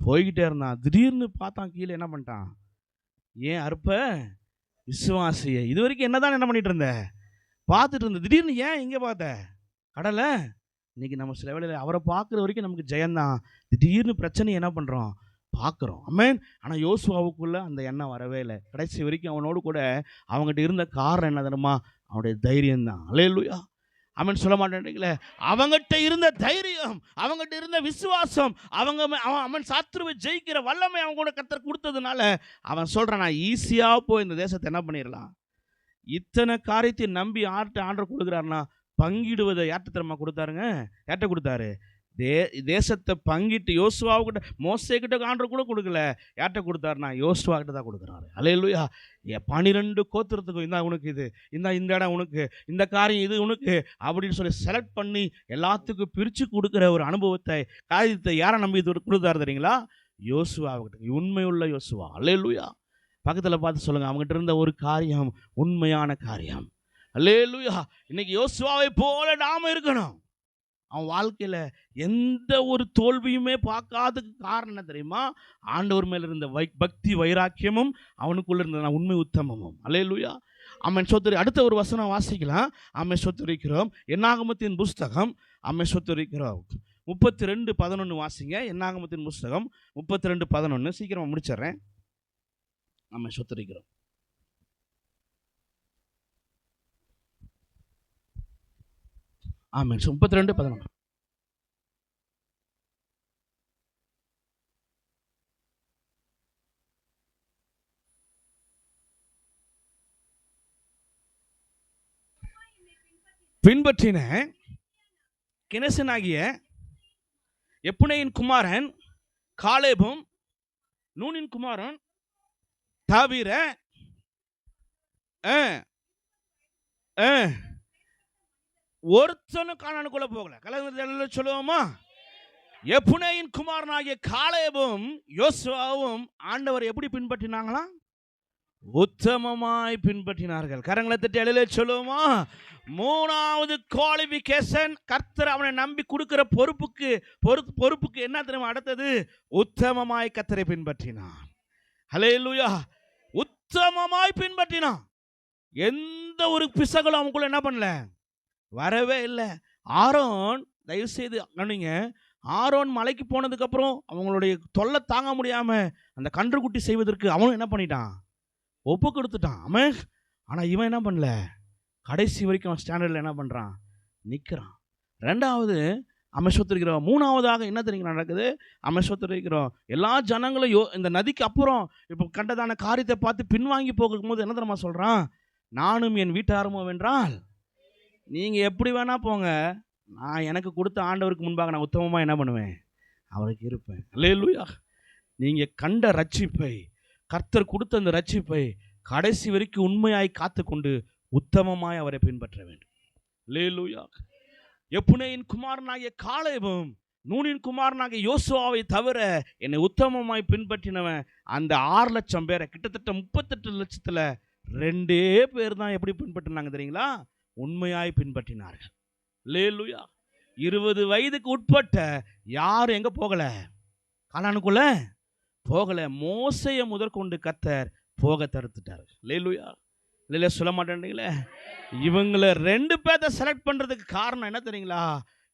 போய்கிட்டே இருந்தான். திடீர்னு பார்த்தான், கீழே என்ன பண்ணிட்டான், ஏன் அற்ப விசுவாசியை, இது வரைக்கும் என்னதான் என்ன பண்ணிட்டு இருந்த, பார்த்துட்டு இருந்த, திடீர்னு ஏன் இங்கே பார்த்த, கடலை. இன்னைக்கு நம்ம சில வேளையில் அவரை பார்க்குற வரைக்கும் நமக்கு ஜெயந்தான், திடீர்னு பிரச்சனை என்ன பண்ணுறோம், பார்க்குறோம். ஆமென். ஆனால் யோசுவாவுக்குள்ளே அந்த எண்ணம் வரவே இல்லை. கடைசி வரைக்கும் அவனோடு கூட அவங்ககிட்ட இருந்த காரணம் என்ன தெரியுமா, அவனுடைய தைரியம்தான். அல்லேலூயா. ஆமென். சொல்ல மாட்டேன்றீங்களே, அவங்ககிட்ட இருந்த தைரியம், அவங்ககிட்ட இருந்த விசுவாசம், அவன் சத்துருவை ஜெயிக்கிற வல்லமை அவங்க கூட கர்த்தர் கொடுத்ததுனால அவன் சொல்கிறான், நான் ஈஸியாக போய் இந்த தேசத்தை என்ன பண்ணிடலாம். இத்தனை காரியத்தை நம்பி ஆர்டர் கொடுக்குறாருன்னா பங்கிடுவதை யார்கிட்ட தெரியுமா கொடுத்தாருங்க, யார்கிட்ட கொடுத்தாரு, தேசத்தை பங்கிட்டு யோசுவாவுக்கிட்ட, மோசேக்கிட்ட ஆண்டவர் கூட கொடுக்கல, யார்கிட்ட கொடுத்தாருன்னா யோசுவாக்கிட்ட தான் கொடுக்குறாரு. அல்லேலூயா. 12 கோத்திரத்துக்கும் இந்த உனக்கு இது, இந்த இடம் உனக்கு, இந்த காரியம் இது உனக்கு அப்படின்னு சொல்லி செலக்ட் பண்ணி எல்லாத்துக்கும் பிரித்து கொடுக்குற ஒரு அனுபவத்தை, காரியத்தை யாரை நம்பி கொடுத்தாரு தெரியுங்களா, யோசுவாவுக்கிட்ட. உண்மையுள்ள யோசுவா. அல்லேலூயா. பக்கத்தில் பார்த்து சொல்லுங்கள், அவங்ககிட்ட இருந்த ஒரு காரியம் உண்மையான காரியம். அல்லேலூயா. இன்னைக்கு யோசுவாவை போல நாம இருக்கணும். அவன் வாழ்க்கையில் எந்த ஒரு தோல்வியுமே பார்க்காததுக்கு காரணம் என்ன தெரியுமா, ஆண்டவர் மேலே இருந்த பக்தி வைராக்கியமும் அவனுக்குள்ள இருந்த உண்மை உத்தமமும். அல்லேலூயா. ஆமென். சொத்துரி. அடுத்த ஒரு வசனம் வாசிக்கலாம். ஆமென். சொத்துரிக்கிறோம். என்னாகமத்தின் புஸ்தகம், ஆமென், சொத்துரிக்கிறோம், 32:11 வாசிங்க. என்னாகமத்தின் புஸ்தகம் 32:11. சீக்கிரமாக முடிச்சிடுறேன். ஆமென். சொத்துரிக்கிறோம். ஆமென். 32:11. பின்பற்றின கினேசனாகிய எப்புனேயின் குமாரன் காலேபும் நூனின் குமாரன் தவிர ஒருத்தனும் கானானுக்குள்ள போகல. கலந்து சொல்லுவோமா, எப்புனேயின் குமாரனாகிய காலேபும் யோசுவாவும் ஆண்டவர் எப்படி பின்பற்றினாங்களாம், உத்தமமாய் பின்பற்றினார்கள். கரங்களை தட்டி அழில சொல்லுவோமா. மூணாவது குவாலிஃபிகேஷன், கர்த்தர் அவனை நம்பி கொடுக்கிற பொறுப்புக்கு என்ன தெரியுமா, அடுத்தது உத்தமமாய் கர்த்தரை பின்பற்றினான். ஹல்லேலூயா. உத்தமமாய் பின்பற்றினான். எந்த ஒரு பிசகளும் அவங்களுக்குள்ள என்ன பண்ணல, வரவே இல்லை. ஆரோன், தயவு செய்து கவனிங்க, ஆரோன் மலைக்கு போனதுக்கப்புறம் அவங்களுடைய தொல்லை தாங்க முடியாமல் அந்த கன்றுக்குட்டி செய்வதற்கு அவனும் என்ன பண்ணிட்டான், ஒப்பு கொடுத்துட்டான். அவன் ஆனால் இவன் என்ன பண்ணல, கடைசி வரைக்கும் அவன் ஸ்டாண்டர்டில் என்ன பண்ணுறான், நிற்கிறான். ரெண்டாவது அமைச்சொத்திருக்கிறோம். மூணாவதாக என்ன தெரியுங்க நடக்குது, அமைச்சொத்திருக்கிறோம். எல்லா ஜனங்களும் இந்த நதிக்கு அப்புறம் இப்போ கண்டதான காரியத்தை பார்த்து பின்வாங்கி போகும்போது என்ன தெரியுமா சொல்கிறான், நானும் என் வீட்டாருமோ வென்றால் நீங்கள் எப்படி வேணால் போங்க, நான் எனக்கு கொடுத்த ஆண்டவருக்கு முன்பாக நான் உத்தமமாக என்ன பண்ணுவேன், அவருக்கு இருப்பேன். அல்லேலூயா. நீங்கள் கண்ட ரட்சிப்பை, கர்த்தர் கொடுத்த அந்த ரட்சிப்பை கடைசி வரைக்கும் உண்மையாய் காத்து கொண்டு உத்தமமாய் அவரை பின்பற்ற வேண்டும். அல்லேலூயா. எப்புனேயின் குமாரனாகிய காலேபும் நூனின் குமாரனாகிய யோசுவாவை தவிர என்னை உத்தமமாய் பின்பற்றினவன் அந்த 6,00,000 பேரை கிட்டத்தட்ட 38 லட்சத்தில் 2 பேர் தான் எப்படி பின்பற்றினாங்க தெரியுங்களா? உண்மையாய் பின்பற்றினார்கள். அல்லேலூயா. 20 வயதுக்கு உட்பட்ட யாரும் எங்கே போகல? கானானுக்குள்ள போகல. மோசையை முதற்கொண்டு கர்த்தர் போக தடுத்துட்டார். அல்லேலூயா. இல்லையா சொல்ல மாட்டேன்றீங்களே. இவங்களை 2 பேர்த்த செலக்ட் பண்ணுறதுக்கு காரணம் என்ன தெரியுங்களா?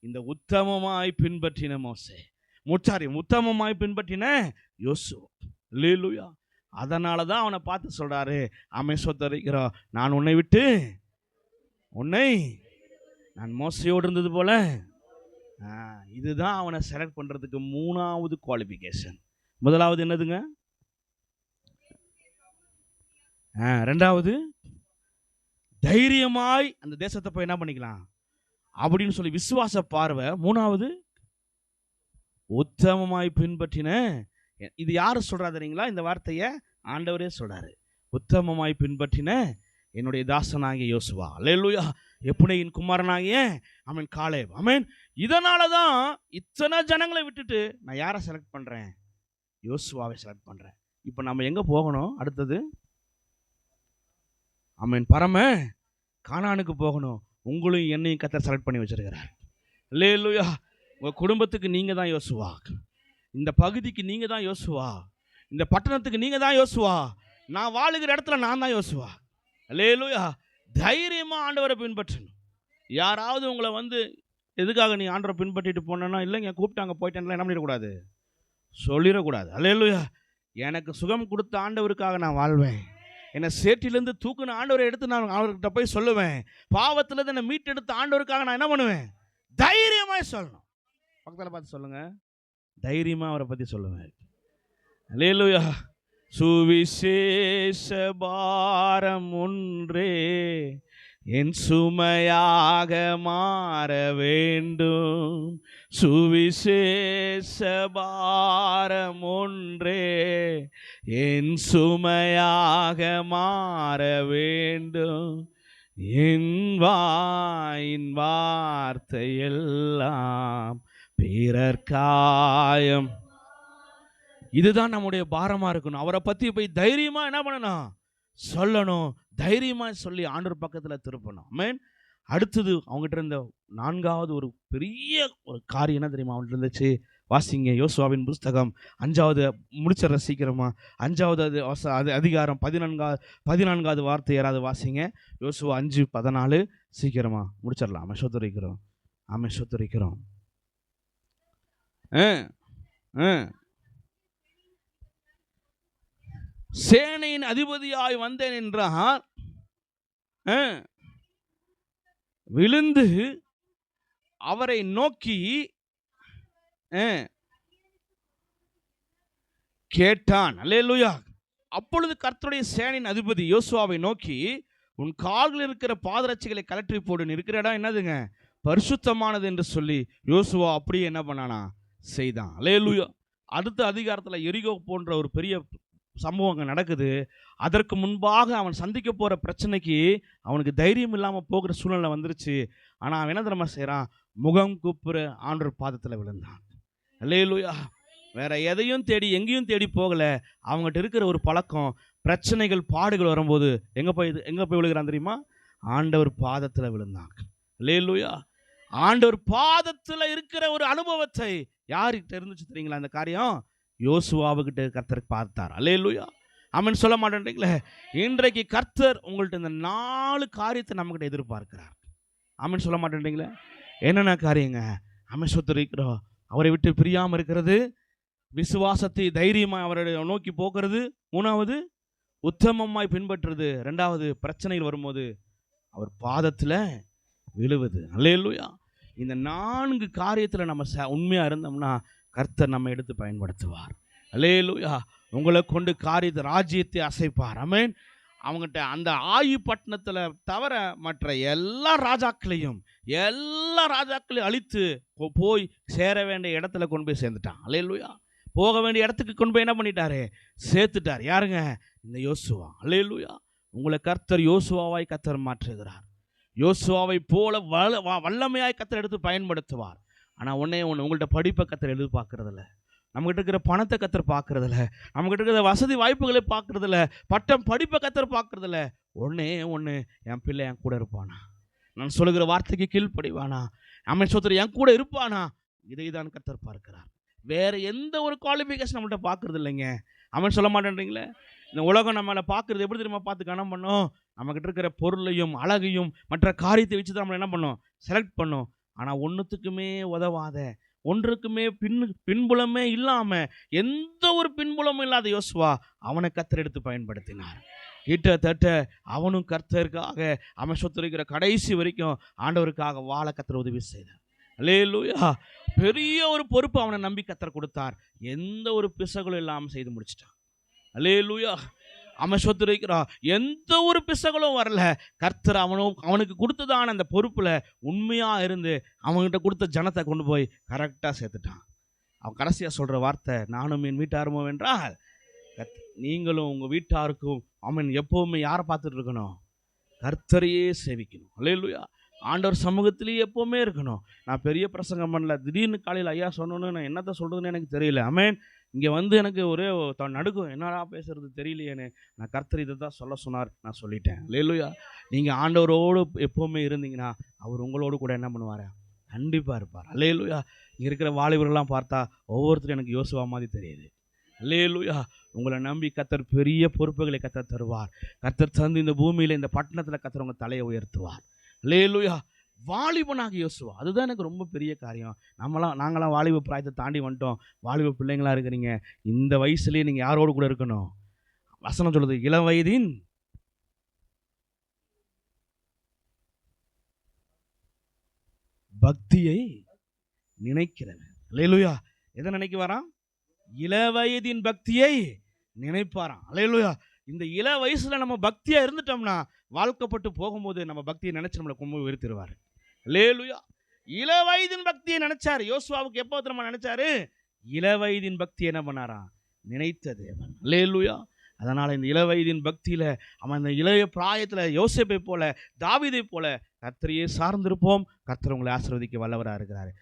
இந்த உத்தமமாய் பின்பற்றின மோசே, உத்தமமாய் பின்பற்றின யோசுவா. அல்லேலூயா. அதனால தான் அவனை பார்த்து சொல்கிறாரு, அவன் சொத்தரிக்கிறோம், நான் உன்னை விட்டு நான் மோசையோடு இருந்தது போல. இதுதான் அவனை செலக்ட் பண்ணுறதுக்கு 3வது குவாலிஃபிகேஷன். முதலாவது என்னதுங்க? 2வது தைரியமாய் அந்த தேசத்தை போய் என்ன பண்ணிக்கலாம் அப்படின்னு சொல்லி விசுவாச பார்வை. 3வது உத்தமமாய் பின்பற்றின. இது யாரு சொல்றா தெரியுங்களா? இந்த வார்த்தையை ஆண்டவரே சொல்றாரு. உத்தமமாய் பின்பற்றின என்னுடைய தாசனாகிய யோசுவா. அல்லேலூயா. எப்புனேயின் குமாரனாகிய அவன் காலேப். ஆமென். இதனால தான் இத்தனை ஜனங்களை விட்டுட்டு நான் யாரை செலக்ட் பண்ணுறேன்? யோசுவாவை செலக்ட் பண்ணுறேன். இப்போ நம்ம எங்கே போகணும்? அடுத்தது ஆமென், பரம கானானுக்கு போகணும். உங்களையும் என்னையும் கர்த்தர் செலக்ட் பண்ணி வச்சிருக்கிறார். அல்லேலூயா. உங்கள் குடும்பத்துக்கு நீங்கள் தான் யோசுவா, இந்த பகுதிக்கு நீங்கள் தான் யோசுவா, இந்த பட்டணத்துக்கு நீங்கள் தான் யோசுவா, நான் வாழுகிற இடத்துல நான் தான் யோசுவா. அல்லேலூயா. தைரியமாக ஆண்டவரை பின்பற்றணும். யாராவது உங்களை வந்து எதுக்காக நீ ஆண்டவரை பின்பற்றிட்டு போனேன்னா, இல்லைங்க கூப்பிட்டாங்க போயிட்டேன்லாம் என்ன பண்ணிடக்கூடாது, சொல்லிடக்கூடாது. அல்லேலூயா. எனக்கு சுகம் கொடுத்த ஆண்டவருக்காக நான் வாழ்வேன். என்னை சேற்றிலேருந்து தூக்குன ஆண்டவரை எடுத்து நான் அவர்கிட்ட போய் சொல்லுவேன். பாவத்திலேருந்து என்னை மீட்டெடுத்த ஆண்டவருக்காக நான் என்ன பண்ணுவேன்? தைரியமாக சொல்லணும். பக்கத்தில் பார்த்து சொல்லுங்க, தைரியமாக அவரை பற்றி சொல்லுவேன். அல்லேலூயா. சுவிசேஷ பாரம் ஒன்றே என் சுமையாக மாற வேண்டும். சுவிசேஷ பாரம் ஒன்றே என் சுமையாக மாற வேண்டும். என் வாயின் வார்த்தையெல்லாம் பிறர் காயம். இதுதான் நம்முடைய பாரமாக இருக்கணும். அவரை பற்றி போய் தைரியமாக என்ன பண்ணணும்? சொல்லணும். தைரியமாக சொல்லி ஆண்டவர் பக்கத்தில் திருப்பணும். ஆமென். அடுத்தது அவங்ககிட்ட இருந்த 4வது ஒரு பெரிய ஒரு காரியம் என்ன தெரியுமா அவங்ககிட்ட இருந்துச்சு? வாசிங்க யோசுவாவின் புஸ்தகம் 5வது, முடிச்சிடற சீக்கிரமா, 5வது அதிகாரம் 14வது வார்த்தை யாராவது வாசிங்க. யோசுவா 5:14 சீக்கிரமா முடிச்சிடலாம். ஆமென் சொத்துரைக்கிறோம். சேனையின் அதிபதியாய் வந்தேன் என்றார். விழுந்து அவரை நோக்கி கேட்டான். அல்லேலூயா. அப்பொழுது கர்த்தருடைய சேனையின் அதிபதி யோசுவாவை நோக்கி, உன் கால்களில் இருக்கிற பாதரட்சிகளை கலற்றி போடு, இருக்கிற இடம் என்னதுங்க? பரிசுத்தமானது என்று சொல்லி யோசுவா அப்படியே என்ன பண்ணானா? செய்தான். அல்லேலூயா. அடுத்த அதிகாரத்தில் எரிகோ போன்ற ஒரு பெரிய சம்பவம் அங்கே நடக்குது. அதற்கு முன்பாக அவன் சந்திக்க போகிற பிரச்சனைக்கு அவனுக்கு தைரியம் இல்லாமல் போகிற சூழ்நிலை வந்துருச்சு. ஆனால் அவன் என்ன தெரியுமா செய்கிறான்? முகம் குப்புற ஆண்டவர் பாதத்தில் விழுந்தான். அல்லேலூயா. வேற எதையும் தேடி எங்கேயும் தேடி போகலை. அவங்ககிட்ட இருக்கிற ஒரு பழக்கம், பிரச்சனைகள் பாடுகள் வரும்போது எங்கே போய் விழுகிறான் தெரியுமா? ஆண்டவர் பாதத்தில் விழுந்தான். அல்லேலூயா. ஆண்டவர் பாதத்தில் இருக்கிற ஒரு அனுபவத்தை யார்கிட்ட இருந்துச்சு தெரியுங்களா? அந்த காரியம் யோசுவாவுக்கிட்ட கர்த்தர் பார்த்தார். அல்லேலூயா. ஆமென் சொல்ல மாட்டேன்றீங்களே. இன்றைக்கு கர்த்தர் உங்கள்கிட்ட இந்த 4 காரியத்தை நம்மகிட்ட எதிர்பார்க்கிறார். ஆமென் சொல்ல மாட்டேன்றீங்களே. என்னென்ன காரியங்க? ஆமென் சொத்துரைக்கிறோம். அவரை விட்டு பிரியாமல் இருக்கிறது, விசுவாசத்தை தைரியமாக அவரை நோக்கி போக்குறது, 3வது உத்தமமாய் பின்பற்றுறது, 2வது பிரச்சனைகள் வரும்போது அவர் பாதத்தில் விழுவது. அல்லேலூயா. இந்த 4 காரியத்தில் நம்ம உண்மையாக இருந்தோம்னா கர்த்தர் நம்ம எடுத்து பயன்படுத்துவார். அல்லேலூயா. உங்களை கொண்டு காரியத்தை ராஜ்யத்தை அசைப்பார். ஆமென். அவங்ககிட்ட அந்த ஆயு பட்டணத்தில் தவிர மற்ற எல்லா ராஜாக்களையும் அழித்து போய் சேர வேண்டிய இடத்துல கொண்டு போய் சேர்ந்துட்டான். அல்லேலூயா. போக வேண்டிய இடத்துக்கு கொண்டு போய் என்ன பண்ணிட்டாரு? சேர்த்துட்டார். யாருங்க? இந்த யோசுவா. அல்லேலூயா. உங்களை கர்த்தர் யோசுவாவாய் கர்த்தர் மாற்றுகிறார். யோசுவாவை போல வல்லமையாய் கர்த்தர் எடுத்து பயன்படுத்துவார். ஆனால் ஒன்றே ஒன்று, உங்கள்கிட்ட படிப்பை கத்தர் எதிர்பார்க்கறதில்ல, நம்மகிட்ட இருக்கிற பணத்தை கத்தர் பார்க்கறதில்ல, நம்மகிட்ட இருக்கிற வசதி வாய்ப்புகளை பார்க்கறதில்ல, பட்டம் படிப்பை கத்தர் பார்க்கறதில்ல. ஒன்றே ஒன்று, என் பிள்ளை என் கூட இருப்பானா, நான் சொல்லுகிற வார்த்தைக்கு கீழ்ப்படிவானா, அவன் சொத்தர் என் கூட இருப்பானா, இதை தான் கத்தர் பார்க்கிறார். வேற எந்த ஒரு குவாலிஃபிகேஷன் நம்மள்ட்ட பார்க்கறது இல்லைங்க. அவன் சொல்ல மாட்டேன்றீங்களே, இந்த உலகம் நம்மளை பார்க்கறது எப்படி தெரியுமா பார்த்து கனம் பண்ணோம், நம்மகிட்ட இருக்கிற பொருளையும் அழகையும் மற்ற காரியத்தை வச்சு தான் நம்மளை என்ன பண்ணோம், செலக்ட் பண்ணோம். ஆனால் ஒன்றுத்துக்குமே உதவாத, ஒன்றுக்குமே பின்புலமே இல்லாமல், எந்த ஒரு பின்புலமும் இல்லாத யோசுவா அவனை கத்தர் எடுத்து பயன்படுத்தினார். கிட்டத்தட்ட அவனும் கர்த்தருக்காக அவன் சொத்துரைக்கிற கடைசி வரைக்கும் ஆண்டவருக்காக வாழ கத்தர் உதவி செய்தார். அல்லேலூயா. பெரிய ஒரு பொறுப்பு அவனை நம்பி கத்தர் கொடுத்தார். எந்த ஒரு பிசகளும் இல்லாமல் செய்து முடிச்சிட்டான். அல்லேலூயா. அவன் சொத்துரைக்கிறான், எந்த ஒரு பிசகளும் வரல. கர்த்தர் அவனுக்கு கொடுத்ததான அந்த பொறுப்புல உண்மையா இருந்து அவன்கிட்ட கொடுத்த ஜனத்தை கொண்டு போய் கரெக்டாக சேர்த்துட்டான். அவன் கடைசியா சொல்ற வார்த்தை, நானும் என் வீட்டாருமோ என்றால், நீங்களும் உங்க வீட்டாருக்கும் அவன் எப்பவுமே யாரை பார்த்துட்டு இருக்கணும், கர்த்தரையே சேவிக்கணும். அல்லேலூயா. ஆண்டவர் சமூகத்திலேயே எப்பவுமே இருக்கணும். நான் பெரிய பிரசங்கம் பண்ணல, திடீர்னு காலையில் ஐயா சொன்னோன்னு நான் என்னத்தை சொல்றதுன்னு எனக்கு தெரியல. ஆமென். இங்கே வந்து எனக்கு ஒரே நடுக்கும், என்னடா பேசுறது தெரியலையேன்னு. நான் கர்த்தர் இதை தான் சொல்ல சொன்னார், நான் சொல்லிட்டேன். அல்லேலூயா. நீங்கள் ஆண்டவரோடு எப்போவுமே இருந்தீங்கன்னா அவர் உங்களோடு கூட என்ன பண்ணுவார், கண்டிப்பாக இருப்பார். அல்லேலூயா. இங்கே இருக்கிற வாலிபர்கள்லாம் பார்த்தா ஒவ்வொருத்தரும் எனக்கு யோசுவா மாதிரி தெரியுது. அல்லேலூயா. உங்களை நம்பி கர்த்தர் பெரிய பொறுப்புகளை கர்த்தர் தருவார். கர்த்தர் தந்து இந்த பூமியில் இந்த பட்டணத்தில் கர்த்தர் உங்கள் தலையை உயர்த்துவார். அல்லேலூயா. வாலிபனாக யோசுவா, அதுதான் எனக்கு ரொம்ப பெரிய காரியம். நாங்களாம் வாலிப பிராயத்தை தாண்டி வந்துட்டோம். வாலிப பிள்ளைங்களா இருக்கிறீங்க, இந்த வயசுலேயே நீங்கள் யாரோடு கூட இருக்கணும். வசனம் சொல்லுது, இளம் வயதின் பக்தியை நினைக்கிறவன். அல்லேலூயா. எதை நினைக்க வரான், இளவயதின் பக்தியை நினைப்பாராம். அல்லேலூயா. இந்த இள வயசுல நம்ம பக்தியா இருந்துட்டோம்னா வாழ்க்கப்பட்டு போகும்போது நம்ம பக்தியை நினைச்சு நம்மளை கொண்டு உயர்த்திடுவார். அல்லேலூயா. இள வயதின் பக்தியை நினைச்சாரு. யோசுவாவுக்கு எப்போ நம்ம நினைச்சாரு, இள வயதின் பக்தியை என்ன பண்ணாராம், நினைத்த தேவன். அல்லேலூயா. அதனால இந்த இள வயதின் பக்தியில அவன் இந்த இளைய பிராயத்துல யோசேப்பை போல தாவீதை போல கர்த்தரையே சார்ந்திருப்போம். கர்த்தர் உங்களை ஆசீர்வதிக்க வல்லவராக இருக்கிறாரு.